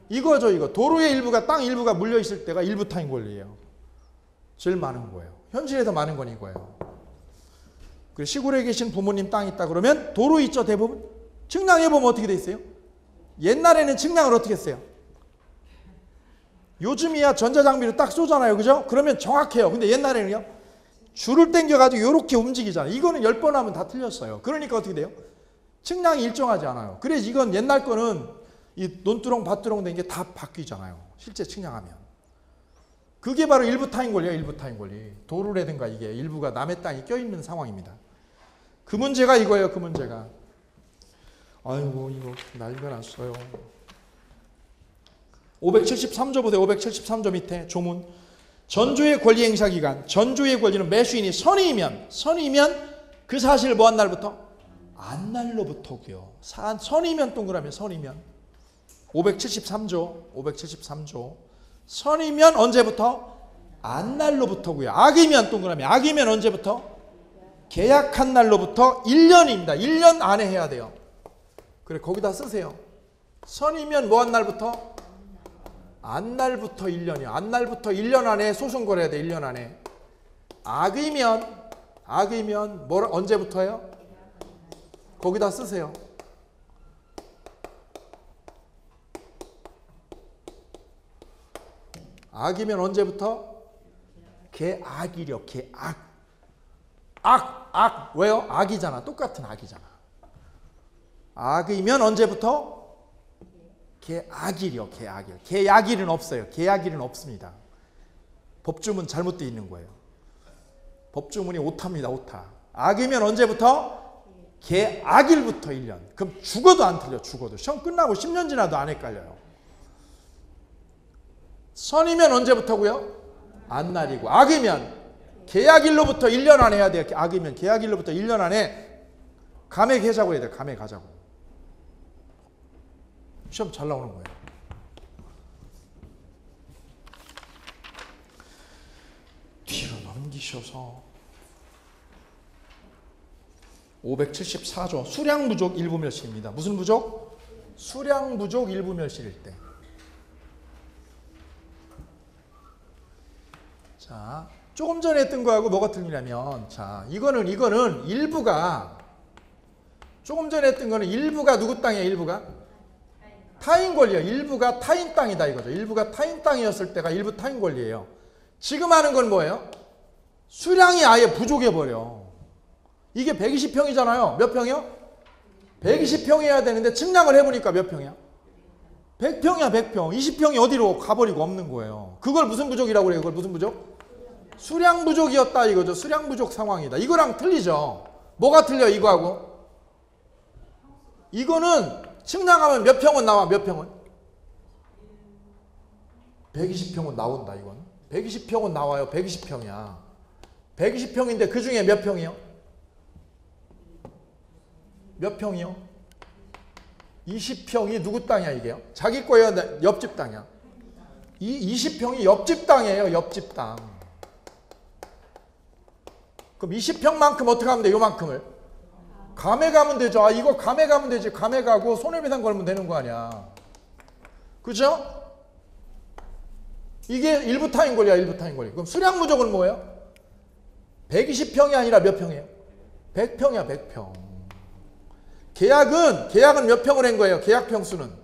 이거죠, 이거. 도로의 일부가, 땅 일부가 물려 있을 때가 일부 타인 권리예요. 제일 많은 거예요. 현실에서 많은 건 이거예요. 그리고 시골에 계신 부모님 땅 있다 그러면 도로 있죠, 대부분? 측량해보면 어떻게 돼 있어요? 옛날에는 측량을 어떻게 했어요? 요즘이야 전자장비로 딱 쏘잖아요, 그죠? 그러면 정확해요. 근데 옛날에는요? 줄을 당겨가지고 이렇게 움직이잖아요. 이거는 10번 하면 다 틀렸어요. 그러니까 어떻게 돼요? 측량이 일정하지 않아요. 그래서 이건 옛날 거는 이 논두렁, 밭두렁 된 게 다 바뀌잖아요. 실제 측량하면. 그게 바로 일부 타인 권리예요. 일부 타인 권리. 도로라든가 이게 일부가 남의 땅이 껴있는 상황입니다. 그 문제가 이거예요. 그 문제가. 아이고 이거 난리가 났어요. 573조 보세요. 573조 밑에 조문. 전조의 권리 행사 기간. 전조의 권리는 매수인이 선이면 그 사실을 뭐 한 날부터? 안날로부터고요. 선이면 동그라미 선이면. 573조. 선이면 언제부터? 안날로부터고요. 악이면 동그라미. 악이면 언제부터? 계약한 날로부터 1년입니다. 1년 안에 해야 돼요. 그래 거기다 쓰세요. 선이면 뭐 한 날부터? 안날부터 1년이요. 안날부터 1년 안에 소송 걸어야 돼. 1년 안에. 악이면 언제부터요? 거기다 쓰세요. 악이면 언제부터? 계악이려. 계악. 악. 왜요? 악이잖아. 똑같은 악이잖아. 악이면 언제부터? 계악이려. 계악일. 계약일은 없어요. 계약일은 없습니다. 법주문 잘못되어 있는 거예요. 법주문이 오타입니다. 오타. 악이면 언제부터? 계악일부터 1년. 그럼 죽어도 안 틀려. 죽어도. 시험 끝나고 10년 지나도 안 헷갈려요. 선이면 언제부터고요? 안날이고. 악이면 계약일로부터 1년 안에 해야 돼요. 악이면 계약일로부터 1년 안에 감액하자고 해야 돼요. 감액하자고. 시험 잘 나오는 거예요. 뒤로 넘기셔서 574조 수량 부족 일부 멸실입니다. 무슨 부족? 수량 부족 일부 멸실일 때. 자, 조금 전에 했던 거하고 뭐가 틀리냐면, 자, 이거는 일부가, 조금 전에 했던 거는 일부가 누구 땅이에요? 일부가? 타인 권리예요. 일부가 타인 땅이다 이거죠. 일부가 타인 땅이었을 때가 일부 타인 권리예요. 지금 하는 건 뭐예요? 수량이 아예 부족해버려. 이게 120평이잖아요. 몇 평이요? 120평이어야 되는데 측량을 해보니까 몇 평이야? 100평이야 100평. 20평이 어디로 가버리고 없는 거예요. 그걸 무슨 부족이라고 그래요? 그걸 무슨 부족? 수량 부족이었다 이거죠. 수량 부족 상황이다. 이거랑 틀리죠. 뭐가 틀려 이거하고? 이거는 측량하면 몇 평은 나와? 몇 평은? 120평은 나온다 이건. 120평은 나와요. 120평이야. 120평인데 그 중에 몇 평이요? 몇 평이요? 20평이 누구 땅이야 이게요? 자기 거예요? 옆집 땅이야? 이 20평이 옆집 땅이에요. 옆집 땅. 그럼 20평만큼 어떻게 하면 돼? 요만큼을 감액하면 되죠. 아 이거 감액하면 되지. 감액하고 손해배상 걸면 되는 거 아니야. 그죠? 이게 일부 타인 권리야. 일부 타인 권리. 그럼 수량 부족은 뭐예요? 120평이 아니라 몇 평이에요? 100평이야, 100평. 계약은 몇 평을 한 거예요? 계약 평수는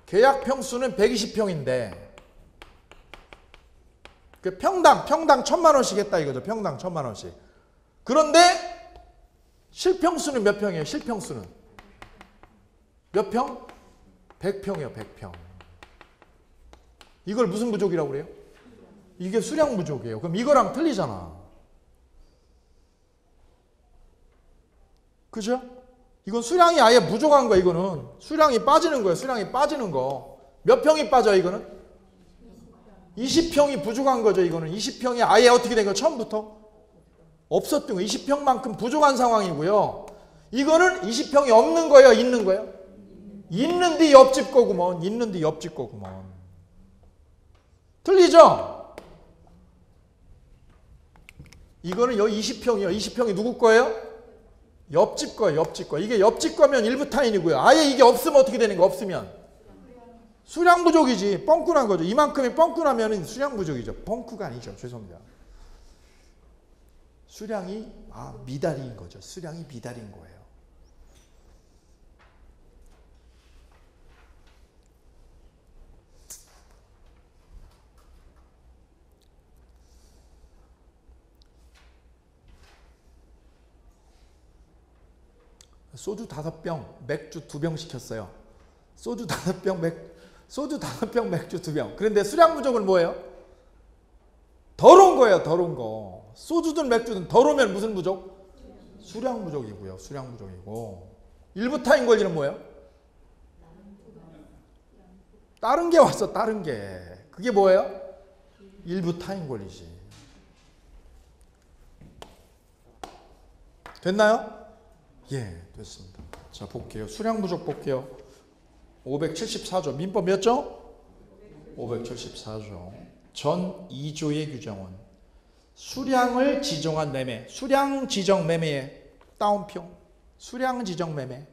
120평인데 그 평당 1,000만 원씩 했다 이거죠. 평당 1,000만 원씩. 그런데 실평수는 몇 평이에요? 실평수는 몇 평? 100평이요, 100평. 이걸 무슨 부족이라고 그래요? 이게 수량 부족이에요. 그럼 이거랑 틀리잖아. 그죠? 이건 수량이 아예 부족한 거야, 이거는. 수량이 빠지는 거예요, 수량이 빠지는 거. 몇 평이 빠져, 이거는? 20평이 부족한 거죠, 이거는. 20평이 아예 어떻게 된 거예요, 처음부터? 없었던 거예요. 20평만큼 부족한 상황이고요. 이거는 20평이 없는 거예요, 있는 거예요? 있는데 옆집 거구먼. 있는데 옆집 거구먼. 틀리죠? 이거는 여기 20평이요. 20평이 누구 거예요? 옆집 거예요. 옆집 거. 이게 옆집 거면 일부 타인이고요. 아예 이게 없으면 어떻게 되는 거? 없으면 수량 부족이지. 뻥꾸난 거죠. 이만큼이 뻥꾸나면 수량 부족이죠. 뻥꾸가 아니죠. 죄송합니다. 수량이 미달인 거죠. 수량이 미달인 거예요. 소주 5병, 맥주 2병 시켰어요. 소주 5병, 맥주 2병. 그런데 수량 부족은 뭐예요? 더러운 거예요, 더러운 거. 소주든 맥주든 더러우면 무슨 부족? 수량 부족이고요, 수량 부족이고. 일부 타인 권리는 뭐예요? 다른 게 왔어, 다른 게. 그게 뭐예요? 일부 타인 권리지. 됐나요? 예, 됐습니다. 자, 볼게요. 수량 부족 볼게요. 574조. 민법 몇 조? 574조. 전 2조의 규정은 수량을 지정한 매매, 수량 지정 매매에 따옴표. 수량 지정 매매.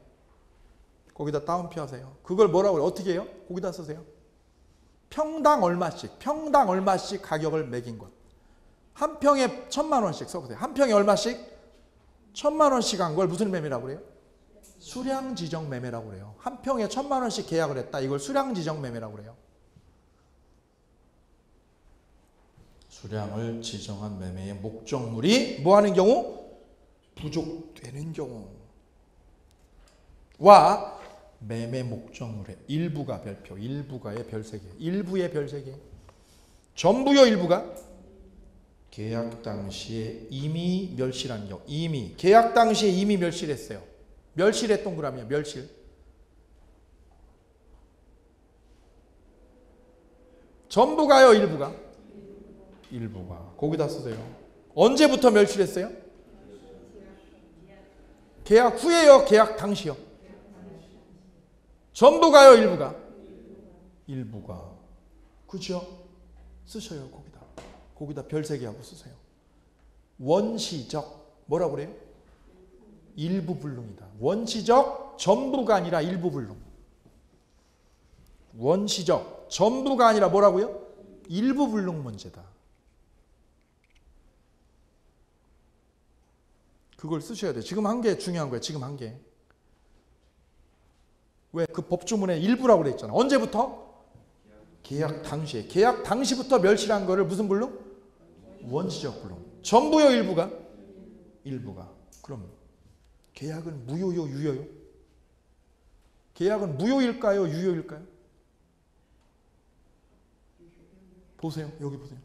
거기다 따옴표 하세요. 그걸 뭐라고 해요? 어떻게 해요? 거기다 쓰세요. 평당 얼마씩 가격을 매긴 것. 한 평에 1,000만 원씩 써보세요. 한 평에 얼마씩? 1,000만 원씩 한 걸 무슨 매매라고 그래요? 수량 지정 매매라고 그래요. 한 평에 1,000만 원씩 계약을 했다. 이걸 수량 지정 매매라고 그래요. 수량을 지정한 매매의 목적물이 뭐 하는 경우? 부족되는 경우와 매매 목적물의 일부가 별표, 일부가의 별 3개, 일부의 별 3개. 전부요, 일부가? 계약 당시에 이미 멸실한 경우. 이미 계약 당시에 이미 멸실했어요. 멸실의 동그라미야. 멸실. 전부가요, 일부가? 일부가. 거기다 쓰세요. 언제부터 멸실했어요? 계약 후에요, 계약 당시요? 전부가요, 일부가? 일부가. 그죠? 쓰셔요, 거기다. 거기다 별 3개 하고 쓰세요. 원시적, 뭐라고 그래요? 일부 불능이다. 원시적, 전부가 아니라 일부 불능. 원시적, 전부가 아니라 뭐라고요? 일부 불능 문제다. 그걸 쓰셔야 돼요. 지금 한 게 중요한 거예요. 지금 한 게. 왜? 그 법조문에 일부라고 그래 있잖아. 언제부터? 계약 당시에. 계약 당시부터 멸실한 거를 무슨 불능? 원시적 불능. 전부요, 일부가? 일부가. 그럼 계약은 무효요, 유효요? 계약은 무효일까요, 유효일까요? 보세요. 여기 보세요.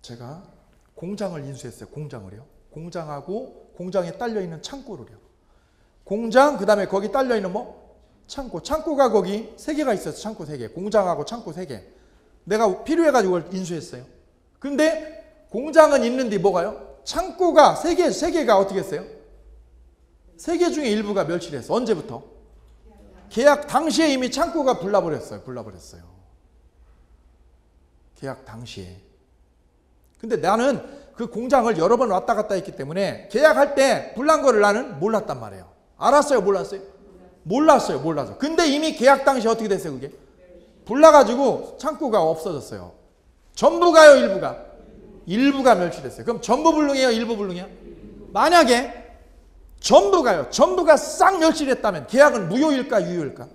제가 공장을 인수했어요. 공장을요. 공장하고 공장에 딸려있는 창고를요. 공장, 그 다음에 거기 딸려있는 뭐? 창고. 창고가 거기 3개가 있었어요. 창고 3개. 공장하고 창고 3개. 내가 필요해가지고 그걸 인수했어요. 근데 공장은 있는데 뭐가요? 창고가 3개가 어떻게 했어요? 3개 중에 일부가 멸실했어. 언제부터? 계약 당시에 이미 창고가 불나버렸어요. 계약 당시에. 근데 나는 그 공장을 여러 번 왔다 갔다 했기 때문에 계약할 때 불난 거를 나는 몰랐단 말이에요. 알았어요? 몰랐어요? 몰랐어요. 근데 이미 계약 당시에 어떻게 됐어요? 그게? 불나가지고 창고가 없어졌어요. 전부가요, 일부가? 일부가 멸치됐어요. 그럼 전부 불능이에요, 일부 불능이에요? 만약에 전부가요, 전부가 싹 멸치됐다면 계약은 무효일까, 유효일까?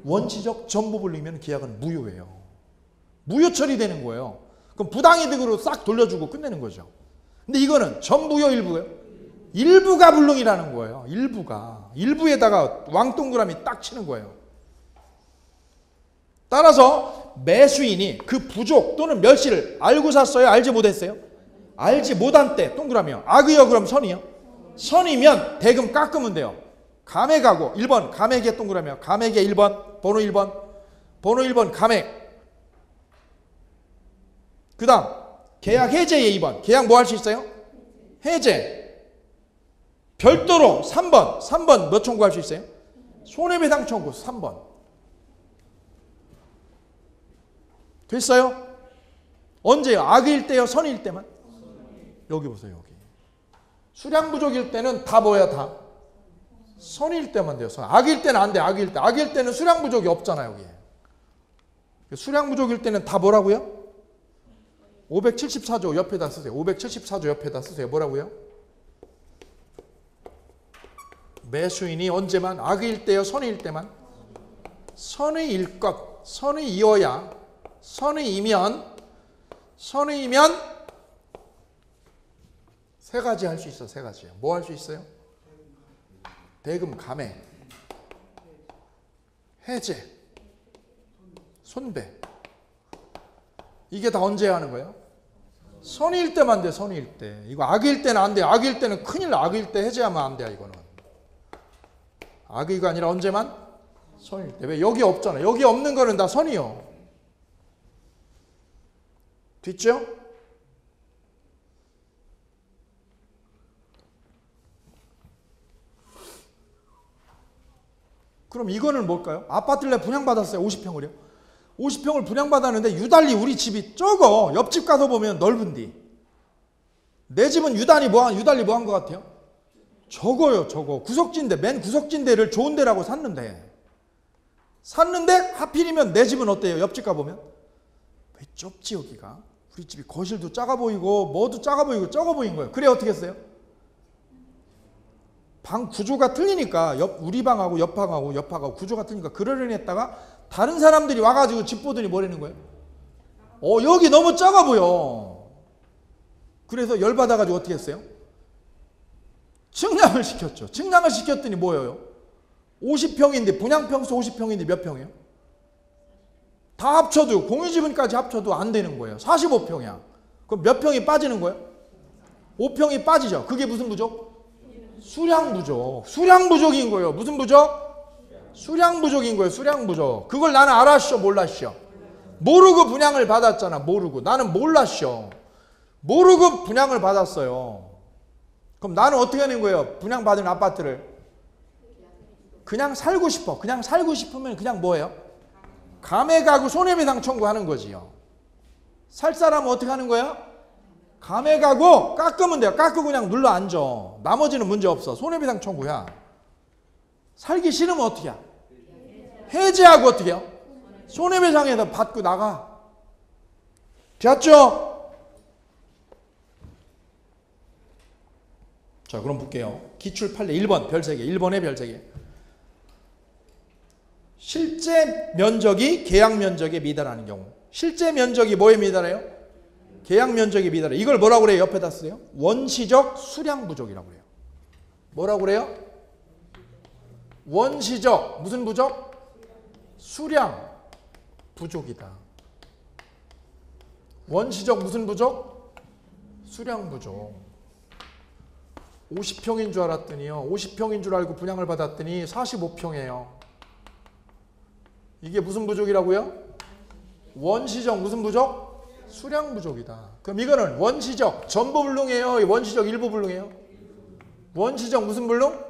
원시적 전부 불능이면 계약은 무효예요. 무효 처리되는 거예요. 그럼 부당이득으로 싹 돌려주고 끝내는 거죠. 근데 이거는 전부요, 일부요? 일부가 불능이라는 거예요. 일부가. 일부에다가 왕동그라미 딱 치는 거예요. 따라서 매수인이 그 부족 또는 멸시를 알고 샀어요? 알지 못했어요? 알지 못한 때 동그라미요. 악의요, 그럼 선이요? 선이면 대금 깎으면 돼요. 감액하고 1번 감액의 동그라미요. 감액의 1번 번호 1번 번호 1번 감액. 그 다음 계약 해제의 2번. 계약 뭐 할 수 있어요? 해제. 별도로 3번 몇 청구할 수 있어요? 손해배상 청구 3번. 됐어요? 언제요? 악일 때요? 선일 때만? 여기 보세요. 여기. 수량 부족일 때는 다 뭐야? 다 선일 때만 돼요. 선. 악일 때는 안 돼. 악일 때. 악일 때는 수량 부족이 없잖아요. 여기. 수량 부족일 때는 다 뭐라고요? 574조 옆에다 쓰세요. 574조 옆에다 쓰세요. 뭐라고요? 매수인이 언제만? 악일 때요? 선일 때만? 선의일 것. 선의이어야. 선의이면 세 가지 할 수 있어. 세 가지요. 뭐 할 수 있어요? 대금 감액, 해제, 손배. 이게 다 언제 하는 거예요? 선의일 때만 돼. 선의일 때. 이거 악일 때는 안 돼. 악일 때는 큰일 나. 악일 때 해제하면 안 돼. 이거는. 악의가 아니라 언제만? 선의일 때. 왜? 여기 없잖아. 여기 없는 거는 다 선이요. 됐죠? 그럼 이거는 뭘까요? 아파트를 분양받았어요. 50평을요. 50평을 분양받았는데 유달리 우리 집이 적어. 옆집 가서 보면 넓은디. 내 집은 유달리 뭐 한 것 같아요? 적어요. 적어. 구석진데 맨 구석진데를 좋은 데라고 샀는데 하필이면 내 집은 어때요? 옆집 가보면 왜 좁지 여기가? 우리 집이 거실도 작아 보이고 뭐도 작아 보이고 적어 보인 거예요. 그래 어떻게 했어요? 방 구조가 틀리니까 우리 방하고 옆 방하고 구조가 틀리니까 그러려니 했다가 다른 사람들이 와가지고 집 보더니 뭐라는 거예요? 여기 너무 작아 보여. 그래서 열받아가지고 어떻게 했어요? 증량을 시켰죠. 증량을 시켰더니 뭐예요? 50평인데 분양평수 50평인데 몇 평이에요? 다 합쳐도 공유지분까지 합쳐도 안 되는 거예요. 45평이야. 그럼 몇 평이 빠지는 거예요? 5평이 빠지죠. 그게 무슨 부족? 수량 부족. 수량 부족인 거예요. 무슨 부족? 수량 부족인 거예요. 수량 부족. 그걸 나는 알았쇼 몰랐쇼? 모르고 분양을 받았잖아. 모르고. 나는 몰랐쇼. 모르고 분양을 받았어요. 그럼 나는 어떻게 하는 거예요? 분양받은 아파트를 그냥 살고 싶어. 그냥 살고 싶으면 그냥 뭐예요? 감액하고 손해배상 청구하는 거지요. 살 사람은 어떻게 하는 거야? 감액하고 깎으면 돼요. 깎고 그냥 눌러 앉아. 나머지는 문제 없어. 손해배상 청구야. 살기 싫으면 어떻게 해? 해제하고 어떻게 해요? 손해배상에서 받고 나가. 됐죠? 자, 그럼 볼게요. 기출 판례 1번 별 3개. 1번에 별 3개. 실제 면적이 계약 면적에 미달하는 경우. 실제 면적이 뭐에 미달해요? 계약 면적에 미달해. 이걸 뭐라고 그래요? 옆에다 쓰세요. 원시적 수량 부족이라고 그래요. 뭐라고 그래요? 원시적 무슨 부족? 수량 부족이다. 원시적 무슨 부족? 수량 부족. 50평인 줄 알았더니요. 50평인 줄 알고 분양을 받았더니 45평이에요. 이게 무슨 부족이라고요? 원시적 무슨 부족? 수량 부족이다. 그럼 이거는 원시적 전부 불능이에요? 원시적 일부 불능이에요? 원시적 무슨 불능?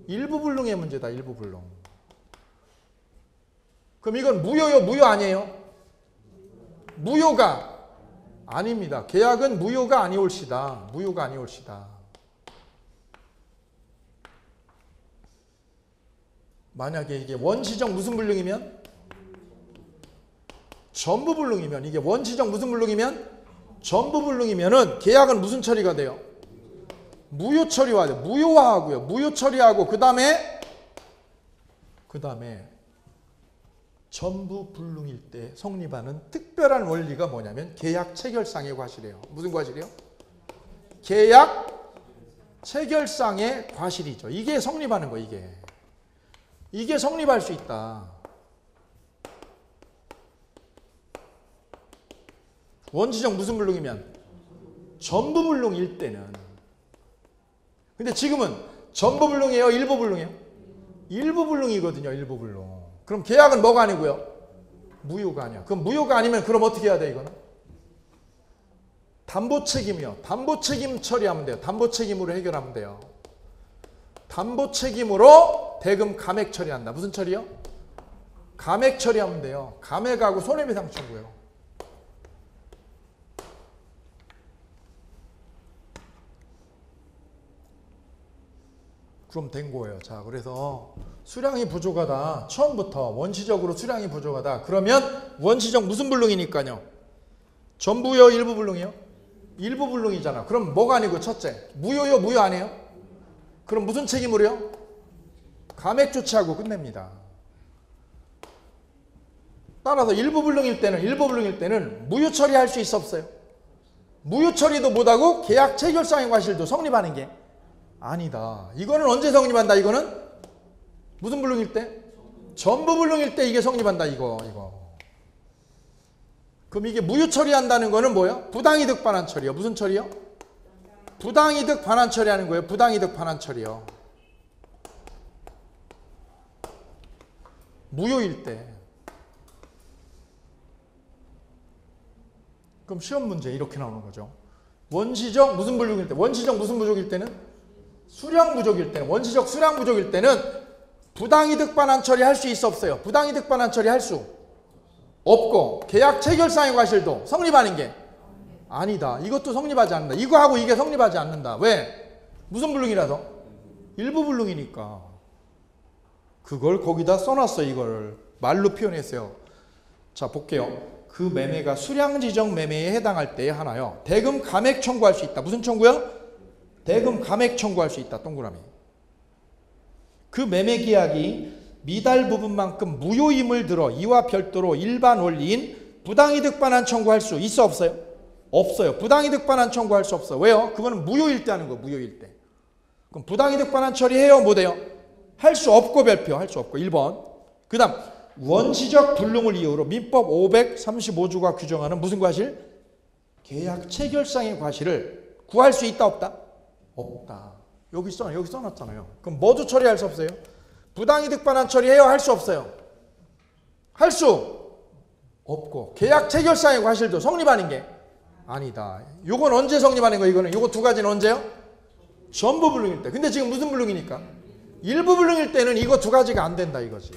일부 불능의 문제다. 일부 불능. 그럼 이건 무효요? 무효 아니에요? 무효가 아닙니다. 계약은 무효가 아니올시다. 무효가 아니올시다. 만약에 이게 원시적 무슨 불능이면? 전부불능이면 이게 원시적 무슨 불능이면 전부불능이면은 계약은 무슨 처리가 돼요? 무효 처리가 돼요. 무효화하고요. 무효 처리하고 그다음에 전부불능일 때 성립하는 특별한 원리가 뭐냐면 계약 체결상의 과실이에요. 무슨 과실이요? 계약 체결상의 과실이죠. 이게 성립하는 거 이게 성립할 수 있다. 원시적 무슨 불능이면 전부불능일 때는. 근데 지금은 전부불능이에요? 일부불능이에요? 일부불능이거든요. 일부불능. 그럼 계약은 뭐가 아니고요? 무효가 아니야. 그럼 무효가 아니면 그럼 어떻게 해야 돼 이거는? 담보책임이요. 담보책임 처리하면 돼요. 담보책임으로 해결하면 돼요. 담보책임으로 대금 감액 처리한다. 무슨 처리요? 감액 처리하면 돼요. 감액하고 손해배상 청구요. 그럼 된 거예요. 자, 그래서 수량이 부족하다. 처음부터 원시적으로 수량이 부족하다. 그러면 원시적 무슨 불능이니까요? 전부요, 일부불능이요? 일부불능이잖아. 그럼 뭐가 아니고 첫째, 무효요, 무효 아니에요? 그럼 무슨 책임으로요? 감액 조치하고 끝냅니다. 따라서 일부불능일 때는 무효 처리할 수 있어 없어요? 무효 처리도 못하고 계약 체결상의 과실도 성립하는 게 아니다. 이거는 언제 성립한다? 이거는 무슨 불능일 때? 전부불능일 때 이게 성립한다. 이거. 그럼 이게 무효 처리한다는 거는 뭐예요? 부당이득 반환 처리요. 무슨 처리요? 부당이득 반환 처리하는 거예요. 부당이득 반환 처리요. 무효일 때. 그럼 시험 문제 이렇게 나오는 거죠. 원시적 무슨 불능일 때? 원시적 무슨 부족일 때는? 수량 부족일 때는, 원시적 수량 부족일 때는 부당이득 반환 처리할 수 있어 없어요? 부당이득 반환 처리할 수 없고 계약 체결상의 과실도 성립하는 게 아니다. 이것도 성립하지 않는다. 이거하고 이게 성립하지 않는다. 왜? 무슨 불능이라서? 일부불능이니까. 그걸 거기다 써놨어. 이걸 말로 표현했어요. 자, 볼게요. 그 매매가 수량지정 매매에 해당할 때에 하나요. 대금 감액 청구할 수 있다. 무슨 청구요? 대금 감액 청구할 수 있다. 동그라미. 그 매매 계약이 미달 부분만큼 무효임을 들어 이와 별도로 일반 원리인 부당이득 반환 청구할 수 있어 없어요? 없어요. 부당이득 반환 청구할 수 없어. 왜요? 그거는 무효일 때 하는 거. 무효일 때. 그럼 부당이득 반환 처리해요? 못해요? 할 수 없고 별표. 할 수 없고. 1번. 그 다음 원시적 불능을 이유로 민법 535조가 규정하는 무슨 과실? 계약 체결상의 과실을 구할 수 있다 없다? 없다. 여기 써놨잖아요. 그럼 모두 처리할 수 없어요? 부당이득 반환 처리해요? 할 수 없어요? 할 수 없고 계약 체결상의 과실도 성립하는 게 아니다. 요건 언제 성립하는 거예요? 이거는 요거 두 가지는 언제요? 전부 불능일 때. 근데 지금 무슨 불능이니까? 일부 불능일 때는 이거 두 가지가 안 된다 이거지.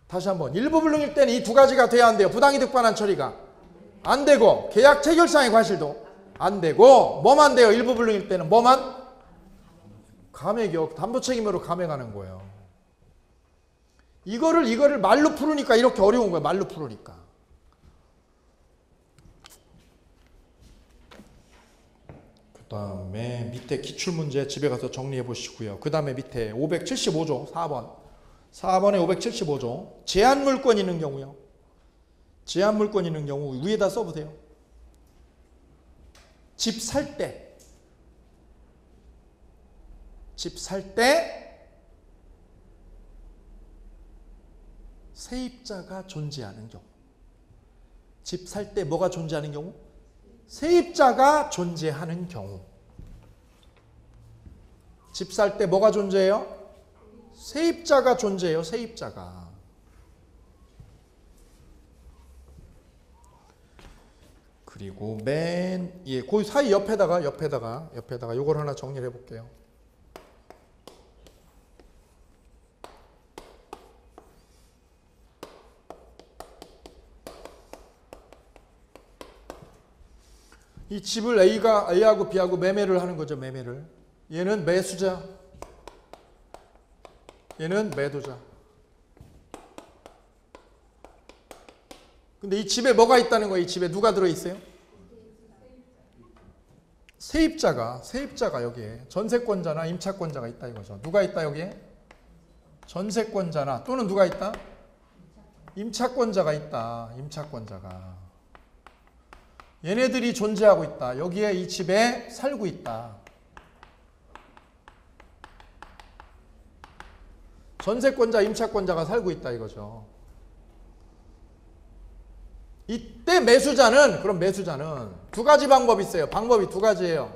다시 한번 일부 불능일 때는 이 두 가지가 돼야 안 돼요. 부당이득 반환 처리가 안 되고 계약 체결상의 과실도 안 되고 뭐만 돼요? 일부 불능일 때는 뭐만? 감액이요. 담보 책임으로 감액하는 거예요. 이거를 말로 풀으니까 이렇게 어려운 거예요. 말로 풀으니까. 그 다음에 밑에 기출문제 집에 가서 정리해 보시고요. 그 다음에 밑에 575조 4번. 4번에 575조. 제한물권 있는 경우요. 제한물권 있는 경우 위에다 써보세요. 집 살 때 세입자가 존재하는 경우. 집 살 때 뭐가 존재하는 경우? 세입자가 존재하는 경우. 집 살 때 뭐가 존재해요? 세입자가 존재해요. 세입자가. 그리고 그 사이 옆에다가 요걸 하나 정리를 해볼게요. 이 집을 A하고 B하고 매매를 하는 거죠. 매매를. 얘는 매수자, 얘는 매도자. 근데 이 집에 뭐가 있다는 거예요? 이 집에 누가 들어있어요? 세입자가 여기에 전세권자나 임차권자가 있다 이거죠. 누가 있다 여기에? 전세권자나 또는 누가 있다? 임차권자가 있다. 임차권자가. 얘네들이 존재하고 있다. 여기에 이 집에 살고 있다. 전세권자, 임차권자가 살고 있다 이거죠. 이때 매수자는 두 가지 방법이 있어요. 방법이 두 가지예요.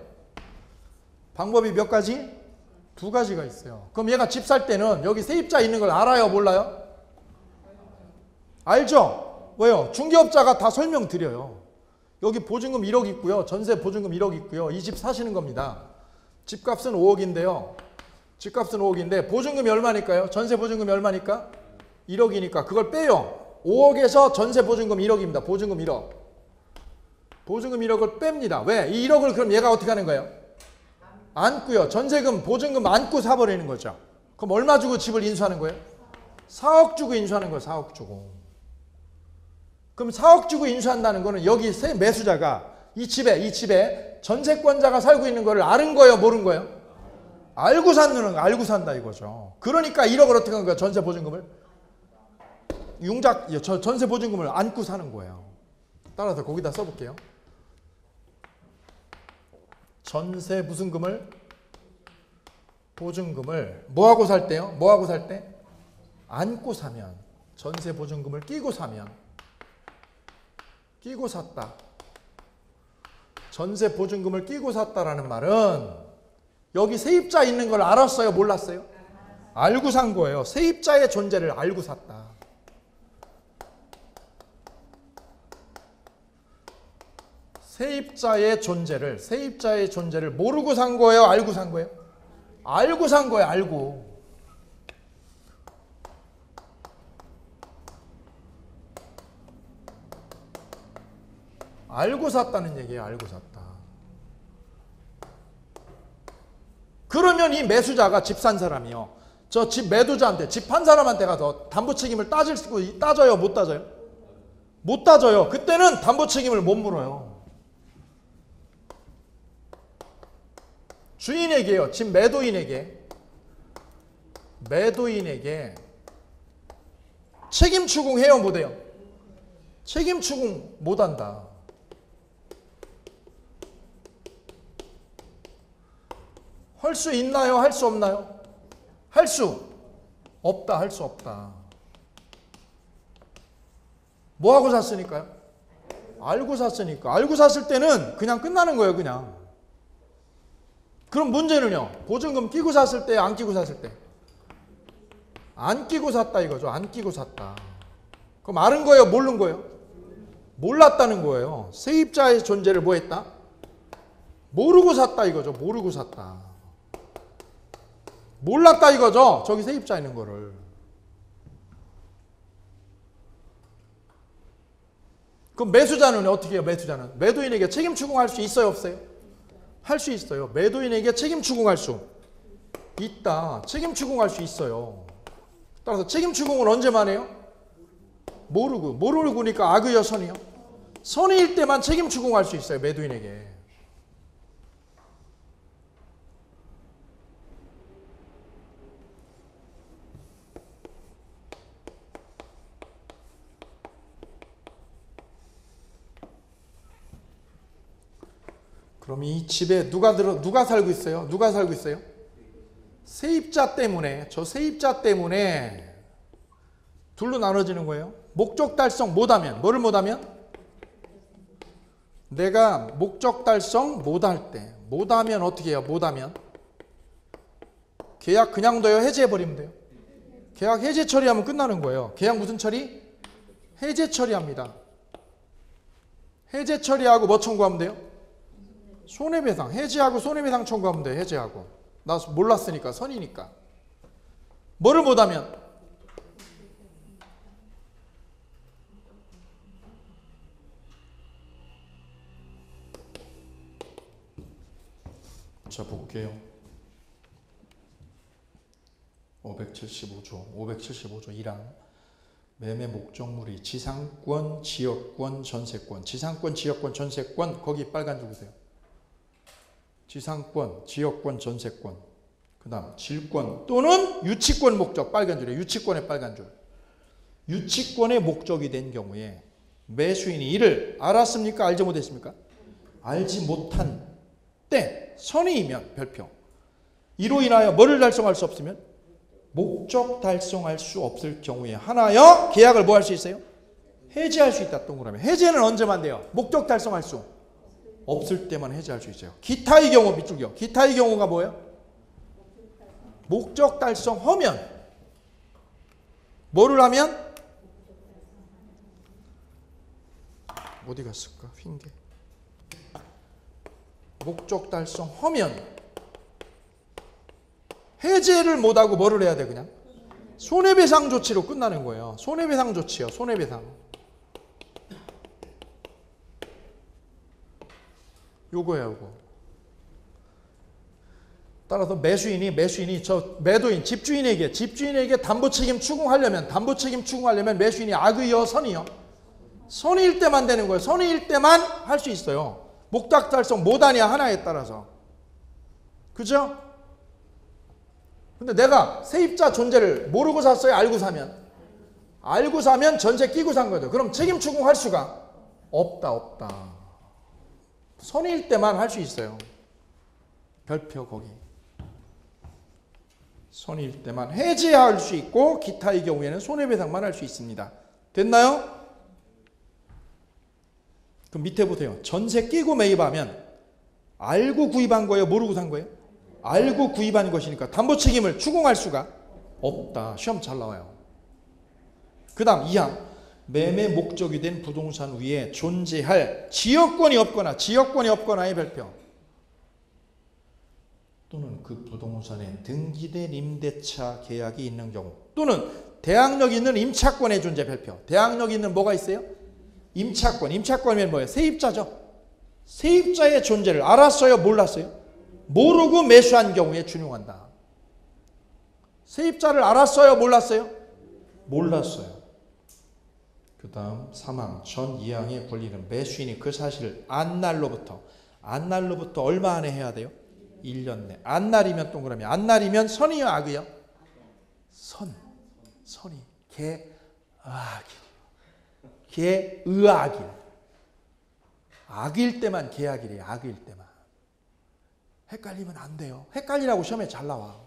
방법이 몇 가지? 두 가지가 있어요. 그럼 얘가 집 살 때는 여기 세입자 있는 걸 알아요? 몰라요? 알죠? 왜요? 중개업자가 다 설명드려요. 여기 보증금 1억 있고요. 전세 보증금 1억 있고요. 이 집 사시는 겁니다. 집값은 5억인데요. 집값은 5억인데 보증금이 얼마니까요? 전세 보증금이 얼마니까? 1억이니까 그걸 빼요. 5억에서 전세 보증금 1억입니다. 보증금 1억. 보증금 1억을 뺍니다. 왜? 이 1억을 그럼 얘가 어떻게 하는 거예요? 안고요. 전세금, 보증금 안고 사버리는 거죠. 그럼 얼마 주고 집을 인수하는 거예요? 4억 주고 인수하는 거예요. 4억 주고. 그럼 4억 주고 인수한다는 거는 여기 매수자가 이 집에 전세권자가 살고 있는 거를 아는 거예요? 모르는 거예요? 알고 산다 이거죠. 그러니까 1억을 어떻게 한 거예요? 전세 보증금을? 전세 보증금을 안고 사는 거예요. 따라서 거기다 써볼게요. 전세 무슨 금을? 보증금을 뭐하고 살 때요? 뭐하고 살 때? 안고 사면. 전세 보증금을 끼고 사면. 끼고 샀다. 전세 보증금을 끼고 샀다라는 말은 여기 세입자 있는 걸 알았어요? 몰랐어요? 알고 산 거예요. 세입자의 존재를 알고 샀다. 세입자의 존재를 모르고 산 거예요? 알고 산 거예요? 알고 산 거예요. 알고. 알고 샀다는 얘기예요. 알고 샀다. 그러면 이 매수자가 집 산 사람이요. 저 집 매도자한테, 집 판 사람한테 가서 담보 책임을 따져요? 못 따져요? 못 따져요. 그때는 담보 책임을 못 물어요. 주인에게요. 집 매도인에게 책임 추궁해요? 못해요? 책임 추궁 못한다. 할 수 있나요? 할 수 없나요? 할 수 없다. 할 수 없다. 뭐하고 샀으니까요? 알고 샀으니까. 알고 샀을 때는 그냥 끝나는 거예요. 그냥. 그럼 문제는요. 보증금 끼고 샀을 때, 안 끼고 샀을 때? 안 끼고 샀다 이거죠. 안 끼고 샀다. 그럼 알은 거예요? 모르는 거예요? 몰랐다는 거예요. 세입자의 존재를 뭐 했다? 모르고 샀다 이거죠. 모르고 샀다. 몰랐다 이거죠. 저기 세입자 있는 거를. 그럼 매수자는 어떻게 해요? 매수자는 매도인에게 책임 추궁할 수 있어요? 없어요? 할 수 있어요. 매도인에게 책임 추궁할 수 있다. 책임 추궁할 수 있어요. 따라서 책임 추궁을 언제만 해요? 모르고니까 악의요 선이요? 선의일 때만 책임 추궁할 수 있어요. 매도인에게. 그럼 이 집에 누가 살고 있어요? 누가 살고 있어요? 세입자 때문에, 저 세입자 때문에 둘로 나눠지는 거예요. 목적 달성 못하면, 뭐를 못하면? 내가 목적 달성 못할 때, 못하면 어떻게 해요? 못하면 계약 그냥 둬요? 해지해버리면 돼요? 계약 해제 처리하면 끝나는 거예요. 계약 무슨 처리? 해제 처리합니다. 해제 처리하고 뭐 청구하면 돼요? 손해배상. 해지하고 손해배상 청구하면 돼요. 해지하고. 나 몰랐으니까, 선이니까. 뭐를 못하면? 자, 볼게요. 575조 1항. 매매 목적물이 지상권, 지역권, 전세권. 지상권, 지역권, 전세권. 거기 빨간 줄 보세요. 지상권, 지역권, 전세권. 그 다음 질권 또는 유치권 목적. 빨간 줄이에요. 유치권의 빨간 줄. 유치권의 목적이 된 경우에 매수인이 이를 알았습니까? 알지 못했습니까? 알지 못한 때 선의이면 별표. 이로 인하여 뭐를 달성할 수 없으면 목적 달성할 수 없을 경우에 하나여 계약을 뭐 할 수 있어요? 해지할 수 있다. 동그라미. 해제는 언제만 돼요? 목적 달성할 수 없을 때만 해제할 수 있어요. 기타의 경우 밑줄기요. 기타의 경우가 뭐예요? 목적 달성하면. 뭐를 하면? 어디 갔을까? 핑계. 목적 달성하면 해제를 못하고 뭐를 해야 돼? 그냥 손해배상 조치로 끝나는 거예요. 손해배상 조치요. 손해배상. 요거야 요거. 따라서 매수인이 저 매도인 집주인에게 담보 책임 추궁하려면 매수인이 악의요 선의요? 선의일 때만 되는 거예요. 선의일 때만 할 수 있어요. 목적 달성 못하냐 하나에 따라서. 그죠? 근데 내가 세입자 존재를 모르고 샀어요? 알고 사면 전세 끼고 산 거죠. 그럼 책임 추궁할 수가 없다. 선의일 때만 할 수 있어요. 별표 거기. 선의일 때만 해지할 수 있고 기타의 경우에는 손해배상만 할 수 있습니다. 됐나요? 그럼 밑에 보세요. 전세 끼고 매입하면 알고 구입한 거예요? 모르고 산 거예요? 알고 구입한 것이니까 담보 책임을 추궁할 수가 없다. 시험 잘 나와요. 그 다음 2항. 매매 목적이 된 부동산 위에 존재할 지역권이 없거나의 별표. 또는 그 부동산에 등기된 임대차 계약이 있는 경우. 또는 대항력 있는 임차권의 존재 별표. 대항력 있는 뭐가 있어요? 임차권. 임차권이면 뭐예요? 세입자죠. 세입자의 존재를 알았어요? 몰랐어요? 모르고 매수한 경우에 준용한다. 세입자를 알았어요? 몰랐어요? 몰랐어요. 그 다음 3항. 전 2항의 권리는 매수인이 그 사실을 안날로부터 얼마 안에 해야 돼요? 1년 내. 안날이면 동그라미. 안날이면 선이요 악이요? 선이. 개의악일. 악일 때만 개악이래요. 악일 때만. 헷갈리면 안 돼요. 헷갈리라고 시험에 잘 나와.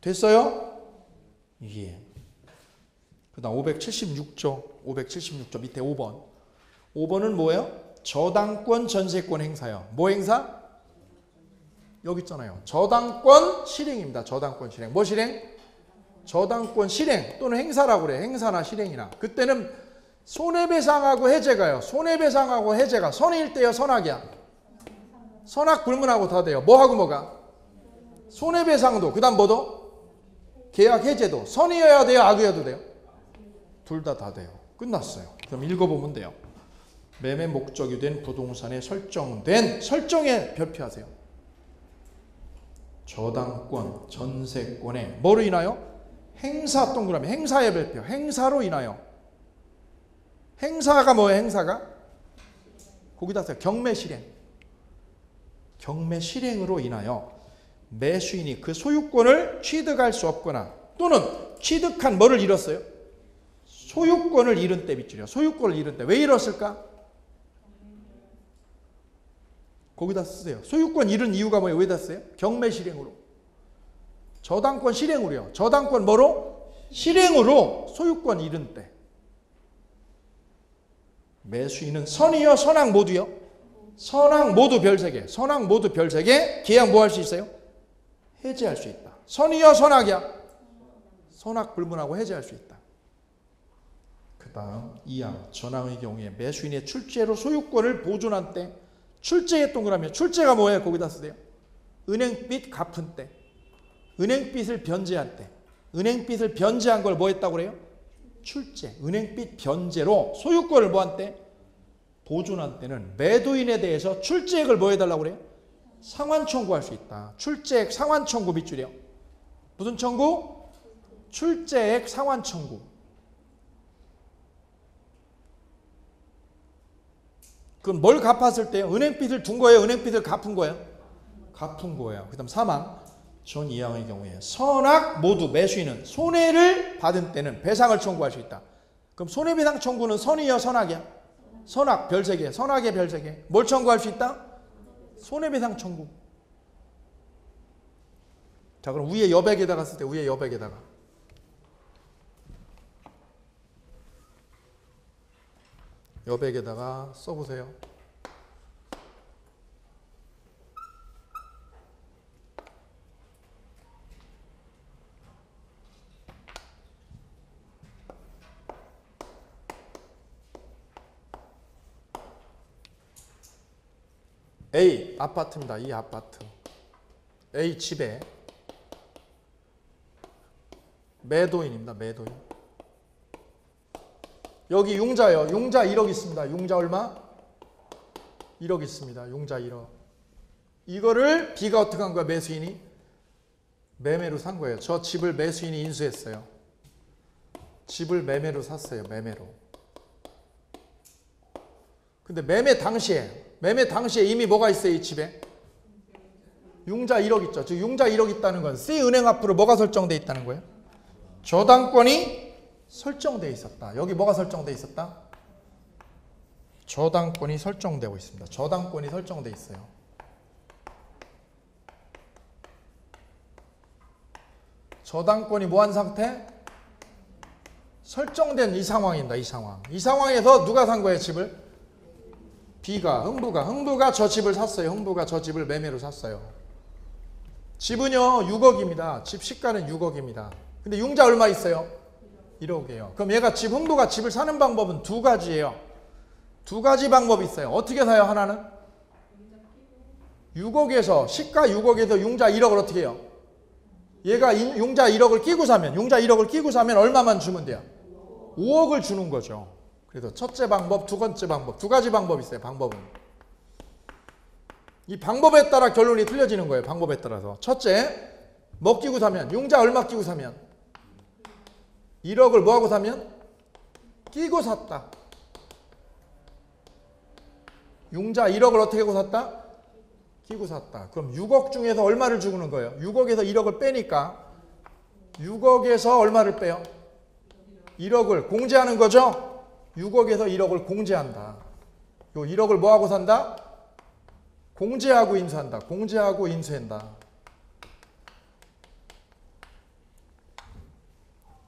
됐어요? 예. 그 다음 576조 밑에 5번. 5번은 뭐예요? 저당권 전세권 행사요. 뭐 행사? 여기 있잖아요. 저당권 실행입니다. 저당권 실행. 뭐 실행? 저당권 실행 또는 행사라고 그래. 행사나 실행이나. 그때는 손해배상하고 해제가요. 손해배상하고 해제가 선의일 때요? 선악이야? 선악 불문하고 다 돼요. 뭐하고 뭐가? 손해배상도 그 다음 뭐도? 계약 해제도. 선의여야 돼요? 악의여도 돼요? 둘 다 돼요. 끝났어요. 그럼 읽어보면 돼요. 매매 목적이 된 부동산에 설정에 별표하세요. 저당권, 전세권에 뭐로 인하여? 행사 동그라미. 행사의 별표. 행사로 인하여. 행사가 뭐예요? 행사가? 거기다 써요. 경매 실행으로 인하여 매수인이 그 소유권을 취득할 수 없거나 또는 취득한 뭐를 잃었어요? 소유권을 잃은 때 밑줄이요. 소유권을 잃은 때. 왜 잃었을까? 거기다 쓰세요. 소유권 잃은 이유가 뭐예요? 왜다 써요? 경매 실행으로. 저당권 실행으로요. 저당권 뭐로? 실행으로 소유권 잃은 때. 매수인은 선이요? 선악 모두요? 선악 모두 별 3개. 선악 모두 별 3개. 계약 뭐 할 수 있어요? 해제할 수 있다. 선이요? 선악이야? 선악 불문하고 해제할 수 있다. 그 다음 2항. 전항의 경우에 매수인의 출제로 소유권을 보존한 때. 출제에 동그라미. 출제가 뭐예요? 거기다 쓰세요. 은행빚 갚은 때. 은행빚을 변제할 때. 은행빚을 변제한 걸 뭐 했다고 그래요? 출제. 은행빚 변제로 소유권을 뭐 한 때? 보존한 때는 매도인에 대해서 출제액을 뭐 해달라고 그래요? 상환 청구할 수 있다. 출제액 상환 청구 밑줄이요. 무슨 청구? 출제액 상환 청구. 그럼 뭘 갚았을 때요? 은행빚을 둔 거예요? 은행빚을 갚은 거예요? 갚은 거예요. 그 다음 3항. 전 이항의 경우에 선악 모두 매수인은 손해를 받은 때는 배상을 청구할 수 있다. 그럼 손해배상 청구는 선이요? 선악이야? 선악 별 3개. 선악의 별 3개. 뭘 청구할 수 있다? 손해배상 청구. 자, 그럼 위에 여백에다가 쓸 때 위에 여백에다가 써보세요. A 아파트입니다. 이 아파트 A 집에 매도인입니다. 매도인. 여기 융자요. 융자 1억 있습니다. 융자 얼마? 1억 있습니다. 융자 1억. 이거를 B가 어떻게 한 거야? 매수인이 매매로 산 거예요. 저 집을 매수인이 인수했어요. 집을 매매로 샀어요. 매매로. 근데 매매 당시에 이미 뭐가 있어요? 이 집에 융자 1억 있죠. 즉 융자 1억 있다는 건 C은행 앞으로 뭐가 설정되어 있다는 거예요? 저당권이 설정되어 있었다. 여기 뭐가 설정되어 있었다? 저당권이 설정되고 있습니다. 저당권이 설정되어 있어요. 저당권이 뭐한 상태? 설정된 이 상황입니다. 이 상황. 이 상황에서 누가 산 거예요? 집을? B가, 흥부가 저 집을 샀어요. 흥부가 저 집을 매매로 샀어요. 집은요 6억입니다. 집 시가는 6억입니다. 근데 융자 얼마 있어요? 1억이에요. 그럼 얘가 흥부가 집을 사는 방법은 두 가지예요. 두 가지 방법이 있어요. 어떻게 사요? 하나는 6억에서 시가 6억에서 융자 1억을 어떻게 해요? 얘가 융자 1억을 끼고 사면 얼마만 주면 돼요? 5억을 주는 거죠. 그래서 첫째 방법, 두 번째 방법, 두 가지 방법이 있어요. 방법은 이 방법에 따라 결론이 틀려지는 거예요. 방법에 따라서. 첫째, 뭐 끼고 사면? 융자 얼마 끼고 사면? 1억을 뭐하고 사면? 끼고 샀다. 융자 1억을 어떻게 하고 샀다? 끼고 샀다. 그럼 6억 중에서 얼마를 주는 거예요? 6억에서 1억을 빼니까 6억에서 얼마를 빼요? 1억을 공제하는 거죠? 6억에서 1억을 공제한다. 요 1억을 뭐하고 산다? 공제하고 인수한다. 공제하고 인수한다.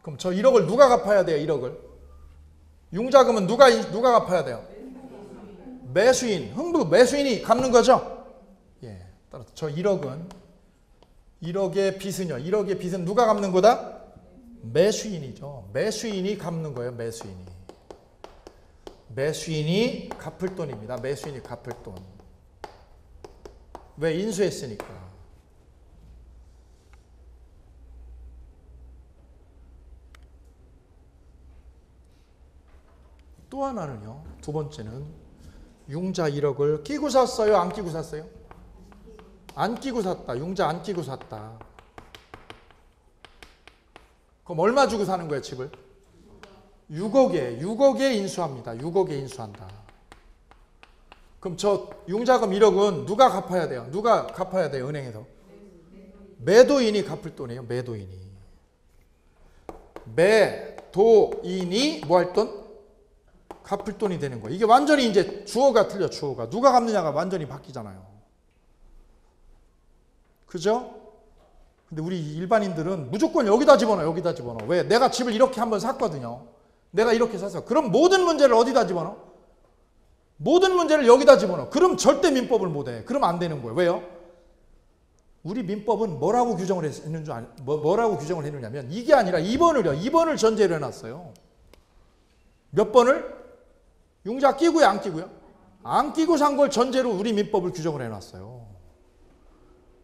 그럼 저 1억을 누가 갚아야 돼요? 1억을. 융자금은 누가 갚아야 돼요? 매수인. 흥부 매수인이 갚는 거죠? 예. 따라서 저 1억은 1억의 빚은요. 1억의 빚은 누가 갚는 거다? 매수인이죠. 매수인이 갚는 거예요. 매수인이 갚을 돈입니다. 매수인이 갚을 돈. 왜? 인수했으니까. 또 하나는요. 두 번째는 융자 1억을 끼고 샀어요? 안 끼고 샀어요? 안 끼고 샀다. 융자 안 끼고 샀다. 그럼 얼마 주고 사는 거예요? 집을? 6억에 인수합니다. 6억에 인수한다. 그럼 저 융자금 1억은 누가 갚아야 돼요? 누가 갚아야 돼요? 은행에서. 매도인이 갚을 돈이에요. 매도인이 뭐 할 돈? 갚을 돈이 되는 거예요. 이게 완전히 이제 주어가 틀려. 주어가. 누가 갚느냐가 완전히 바뀌잖아요. 그죠? 근데 우리 일반인들은 무조건 여기다 집어넣어. 왜? 내가 집을 이렇게 한번 샀거든요. 내가 이렇게 샀어. 그럼 모든 문제를 어디다 집어넣어? 모든 문제를 여기다 집어넣어. 그럼 절대 민법을 못해. 그럼 안 되는 거예요. 왜요? 우리 민법은 뭐라고 규정을 해놓냐면 이게 아니라 2번을 전제로 해놨어요. 몇 번을? 융자 끼고요? 안 끼고요? 안 끼고 산 걸 전제로 우리 민법을 규정을 해놨어요.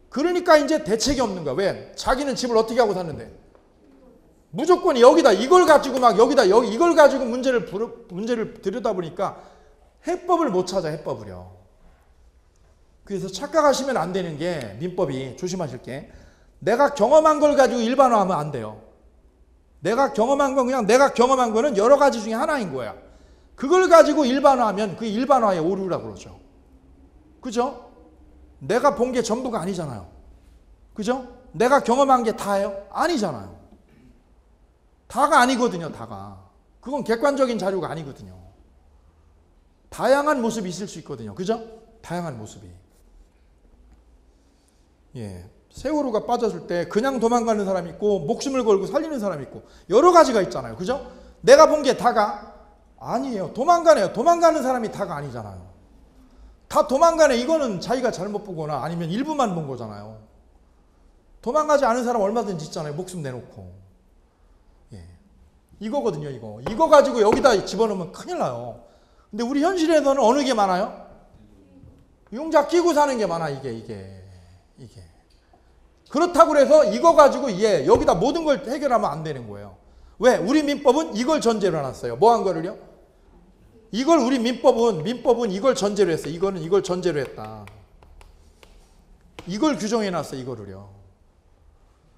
그러니까 이제 대책이 없는 거야. 왜? 자기는 집을 어떻게 하고 샀는데? 무조건 여기다 이걸 가지고 이걸 가지고 문제를 들여다보니까 해법을 못 찾아. 해법을요. 그래서 착각하시면 안 되는 게 민법이 조심하실 게 내가 경험한 걸 가지고 일반화하면 안 돼요. 내가 경험한 건 그냥 내가 경험한 거는 여러 가지 중에 하나인 거야. 그걸 가지고 일반화하면 그 일반화의 오류라고 그러죠. 그죠? 내가 본 게 전부가 아니잖아요. 그죠? 내가 경험한 게 다예요? 아니잖아요. 다가 아니거든요, 다가. 그건 객관적인 자료가 아니거든요. 다양한 모습이 있을 수 있거든요. 그죠? 다양한 모습이. 예. 세월호가 빠졌을 때 그냥 도망가는 사람이 있고 목숨을 걸고 살리는 사람이 있고 여러 가지가 있잖아요. 그죠? 내가 본 게 다가 아니에요. 도망가네요. 도망가는 사람이 다가 아니잖아요. 다 도망가네. 이거는 자기가 잘못 보거나 아니면 일부만 본 거잖아요. 도망가지 않은 사람 얼마든지 있잖아요. 목숨 내놓고. 예. 이거거든요, 이거. 이거 가지고 여기다 집어넣으면 큰일 나요. 근데 우리 현실에서는 어느 게 많아요? 융자 끼고 사는 게 많아, 이게. 그렇다고 해서 이거 가지고 여기다 모든 걸 해결하면 안 되는 거예요. 왜? 우리 민법은 이걸 전제로 해놨어요. 뭐 한 거를요? 이걸 우리 민법은 이걸 전제로 했어요. 이거는 이걸 전제로 했다. 이걸 규정해놨어요. 이거를요.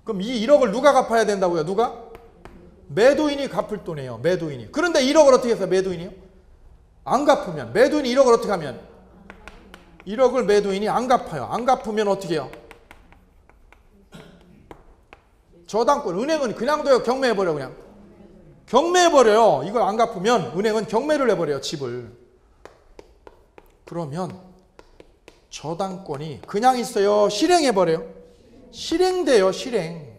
그럼 이 1억을 누가 갚아야 된다고요? 누가? 매도인이 갚을 돈이에요. 매도인이. 그런데 1억을 어떻게 해서 매도인이요? 안 갚으면. 매도인이 1억을 어떻게 하면? 1억을 매도인이 안 갚아요. 안 갚으면 어떻게 해요? 저당권. 은행은 그냥 둬요? 경매해버려 그냥? 경매해버려요. 이걸 안 갚으면 은행은 경매를 해버려요. 집을. 그러면 저당권이 그냥 있어요? 실행해버려요? 실행돼요. 실행.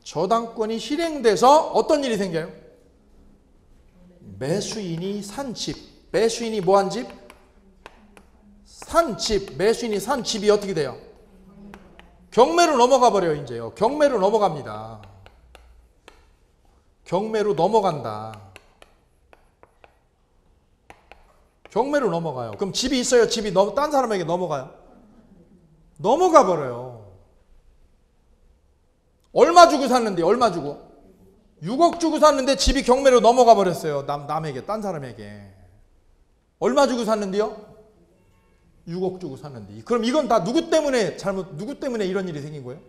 저당권이 실행돼서 어떤 일이 생겨요? 매수인이 산 집. 매수인이 뭐 한 집? 산 집. 매수인이 산 집이 어떻게 돼요? 경매로 넘어가 버려요. 이제요. 경매로 넘어갑니다. 경매로 넘어간다. 경매로 넘어가요. 그럼 집이 있어요? 집이 딴 사람에게 넘어가요? 넘어가 버려요. 얼마 주고 샀는데? 얼마 주고? 6억 주고 샀는데 집이 경매로 넘어가 버렸어요. 남에게, 딴 사람에게. 얼마 주고 샀는데요? 6억 주고 샀는데. 그럼 이건 다 누구 때문에 누구 때문에 이런 일이 생긴 거예요?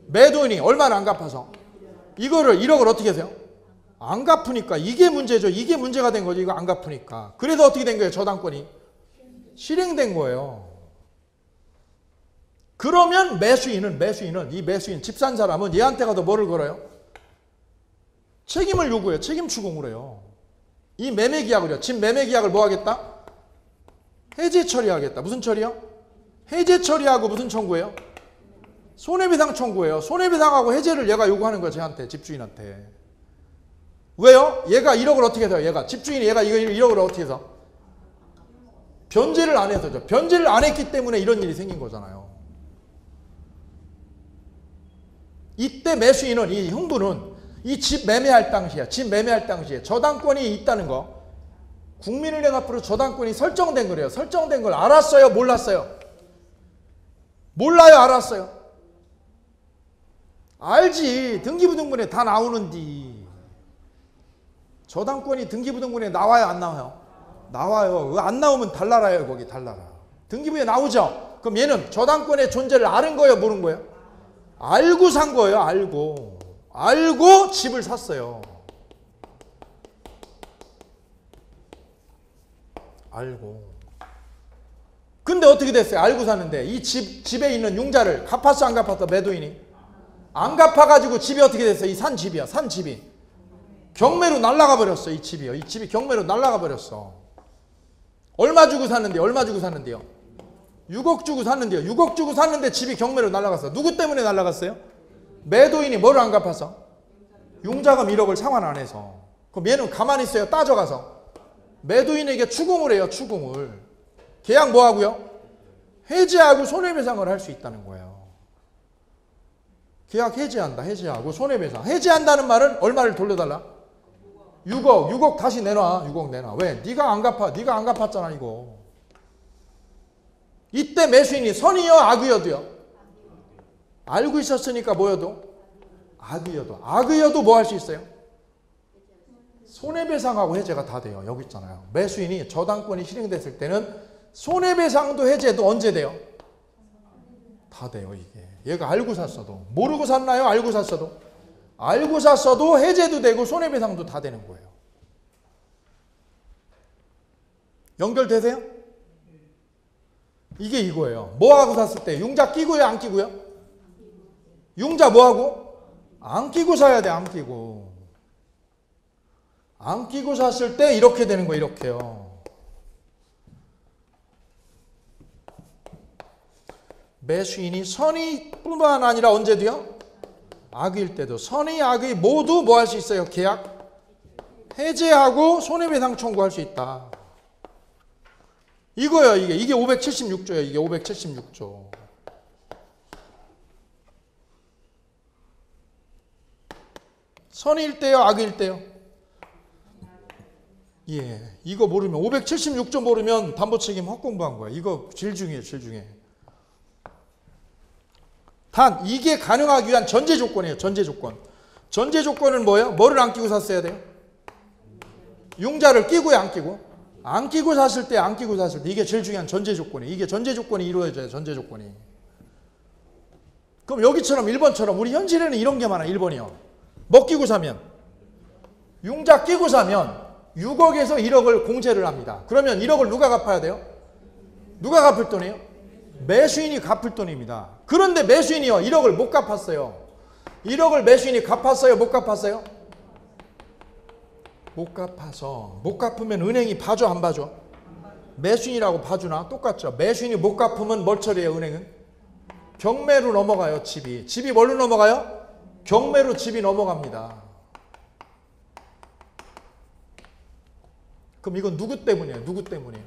매도인이 얼마를 안 갚아서. 이거를 1억을 어떻게 하세요? 안 갚으니까. 이게 문제죠. 이게 문제가 된 거죠. 이거 안 갚으니까. 그래서 어떻게 된 거예요? 저당권이 실행된 거예요. 그러면 이 매수인, 집 산 사람은 얘한테 가서 뭐를 걸어요? 책임을 요구해요. 책임 추궁을 해요. 이 매매 계약을요. 집 매매 계약을 뭐 하겠다? 해제 처리하겠다. 무슨 처리요? 해제 처리하고 무슨 청구예요? 손해배상 청구예요. 손해배상하고 해제를 얘가 요구하는 거예요. 쟤한테, 집주인한테. 왜요? 얘가 1억을 어떻게 해서요? 집주인이 얘가 1억을 어떻게 해서? 변제를 안 해서죠. 변제를 안 했기 때문에 이런 일이 생긴 거잖아요. 이때 매수인은, 이 형부는 이 집 매매할 당시에 저당권이 있다는 거, 국민은행 앞으로 저당권이 설정된 거래요. 설정된 걸 알았어요? 몰랐어요? 몰라요? 알았어요? 알지. 등기부등본에 다 나오는디. 저당권이 등기부등본에 나와요? 안 나와요? 나와요. 안 나오면 달나라예요. 거기 달나라. 등기부에 나오죠? 그럼 얘는 저당권의 존재를 아는 거예요? 모르는 거예요? 알고 산 거예요. 알고 집을 샀어요. 알고. 근데 어떻게 됐어요? 알고 샀는데 이 집에 있는 융자를 갚았어? 안 갚았어? 매도인이? 안 갚아가지고 집이 어떻게 됐어요? 이 산 집이 경매로 날아가 버렸어. 이 집이 경매로 날아가 버렸어. 얼마 주고 샀는데요? 6억 주고 샀는데요. 6억 주고 샀는데 집이 경매로 날아갔어. 누구 때문에 날아갔어요? 매도인이 뭐를 안 갚아서? 융자금 1억을 상환 안 해서. 그럼 얘는 가만히 있어요? 따져가서 매도인에게 추궁을 해요. 추궁을. 계약 뭐 하고요? 해지하고 손해배상을 할 수 있다는 거예요. 계약 해지하고 손해배상. 해지한다는 말은 얼마를 돌려달라? 6억 다시 내놔. 6억 내놔. 왜? 네가 안 갚았잖아 이거. 이때 매수인이 선이요? 악의여도요? 알고 있었으니까 뭐여도? 악의여도 뭐 할 수 있어요? 손해배상하고 해제가 다 돼요. 여기 있잖아요. 매수인이 저당권이 실행됐을 때는 손해배상도 해제도 언제 돼요? 다 돼요, 이게. 얘가 알고 샀어도. 모르고 샀나요? 알고 샀어도? 알고 샀어도 해제도 되고 손해배상도 다 되는 거예요. 연결되세요? 이게 이거예요. 뭐하고 샀을 때? 융자 끼고요, 안 끼고요? 융자 뭐하고? 안 끼고 사야 돼, 안 끼고. 안 끼고 샀을 때 이렇게 되는 거예요, 이렇게요. 매수인이 선의뿐만 아니라 언제도요? 악의일 때도. 선의, 악의 모두 뭐 할 수 있어요? 계약 해제하고 손해배상 청구할 수 있다. 이거예요, 이게. 이게 576조예요, 이게 576조. 선의일 때요, 악의일 때요? 예, 이거 모르면 576조 모르면 담보책임 헛공부한 거야. 이거 제일 중요해요, 제일 중요해. 단 이게 가능하기 위한 전제 조건이에요. 전제 조건. 전제 조건은 뭐예요? 뭐를 안 끼고 샀어야 돼요? 융자를 끼고요, 안 끼고? 안 끼고 샀을 때, 안 끼고 샀을 때. 이게 제일 중요한 전제 조건이에요. 이게 전제 조건이 이루어져요. 전제 조건이. 그럼 여기처럼 1번처럼 우리 현실에는 이런 게 많아요. 1번이요. 뭐 끼고 사면? 융자 끼고 사면 6억에서 1억을 공제를 합니다. 그러면 1억을 누가 갚아야 돼요? 누가 갚을 돈이에요? 매수인이 갚을 돈입니다. 그런데 매수인이요, 1억을 못 갚았어요. 1억을 매수인이 갚았어요? 못 갚았어요? 못 갚아서. 못 갚으면 은행이 봐줘, 안 봐줘? 매수인이라고 봐주나? 똑같죠. 매수인이 못 갚으면 뭘 처리해요, 은행은? 경매로 넘어가요, 집이. 집이 뭘로 넘어가요? 경매로 집이 넘어갑니다. 그럼 이건 누구 때문이에요? 누구 때문이에요?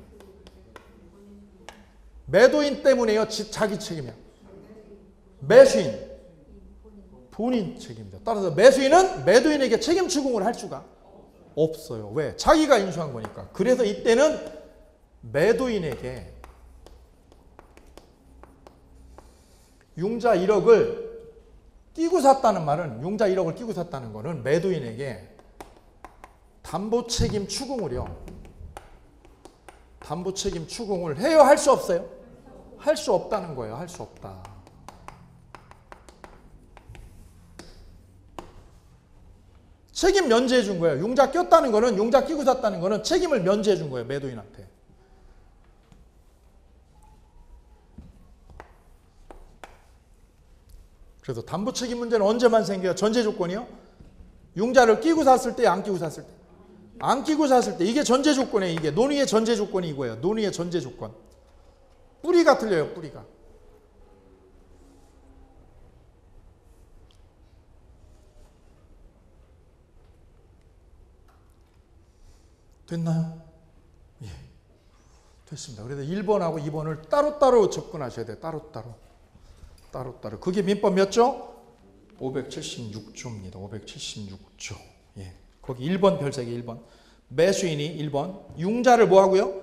매도인 때문이에요? 자기 책임이에요? 매수인. 본인 책임이죠. 따라서 매수인은 매도인에게 책임 추궁을 할 수가 없어요. 왜? 자기가 인수한 거니까. 그래서 이때는 매도인에게 융자 1억을 끼고 샀다는 말은, 융자 1억을 끼고 샀다는 거는 매도인에게 담보 책임 추궁을요. 담보 책임 추궁을 해요? 할 수 없어요? 할 수 없다는 거예요. 할 수 없다. 책임 면제해 준 거예요. 융자 꼈다는 거는, 융자 끼고 샀다는 거는 책임을 면제해 준 거예요. 매도인한테. 그래서 담보 책임 문제는 언제만 생겨요? 전제 조건이요? 융자를 끼고 샀을 때, 안 끼고 샀을 때. 안 끼고 샀을 때. 이게 전제 조건이에요. 이게 논의의 전제 조건이 이거예요. 논의의 전제 조건. 뿌리가 틀려요. 뿌리가. 됐나요? 예. 됐습니다. 그래서 1번하고 2번을 따로따로 접근하셔야 돼요. 따로따로. 따로따로. 그게 민법 몇 조? 576조입니다. 576조. 예. 거기 1번 별세개 1번. 매수인이 1번. 융자를 뭐 하고요?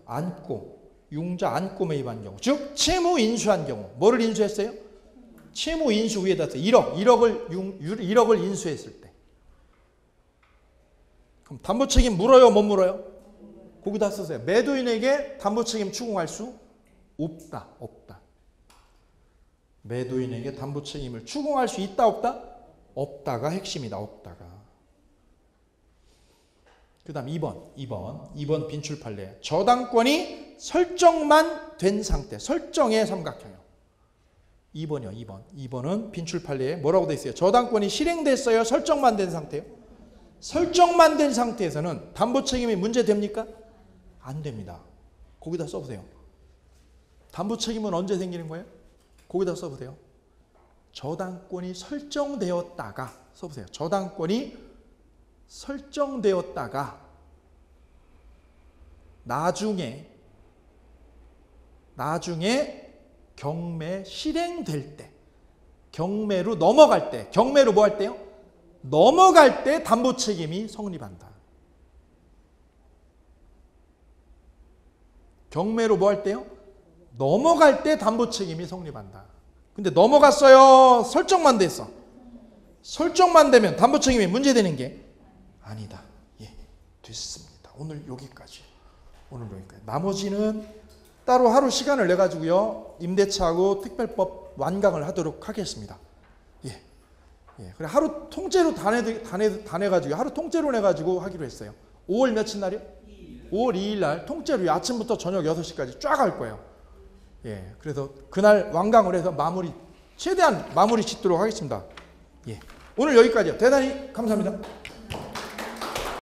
안고. 융자 안고 매입한 경우. 즉 채무 인수한 경우. 뭐를 인수했어요? 채무 인수 위에다 1억을 인수했을 때. 그럼 담보 책임 물어요, 못 물어요? 거기다 쓰세요. 매도인에게 담보 책임 추궁할 수 없다. 없다. 매도인에게 담보 책임을 추궁할 수 있다, 없다? 없다가 핵심이다. 없다가. 그 다음 2번 빈출 판례. 저당권이 설정만 된 상태. 설정의 삼각형이요. 2번이요. 2번은 빈출 판례에 뭐라고 돼 있어요? 저당권이 실행됐어요? 설정만 된 상태요? 설정만 된 상태에서는 담보 책임이 문제됩니까? 안 됩니다. 거기다 써보세요. 담보 책임은 언제 생기는 거예요? 거기다 써보세요. 저당권이 설정되었다가 써보세요. 저당권이 설정되었다가 나중에 경매 실행될 때, 경매로 넘어갈 때, 경매로 뭐 할 때요? 넘어갈 때 담보 책임이 성립한다. 경매로 뭐 할 때요? 넘어갈 때 담보 책임이 성립한다. 근데 넘어갔어요. 설정만 됐어. 설정만 되면 담보 책임이 문제되는 게 아니다. 예, 됐습니다. 오늘 여기까지. 나머지는 따로 하루 시간을 내 가지고요 임대차하고 특별법 완강을 하도록 하겠습니다. 예, 그래 하루 통째로 다 내가지고 하루 통째로 내가지고 하기로 했어요. 5월 며칠 날이요? 5월 2일 날 통째로 아침부터 저녁 6시까지 쫙 할 거예요. 예, 그래서 그날 완강을 해서 최대한 마무리 짓도록 하겠습니다. 예, 오늘 여기까지요. 대단히 감사합니다.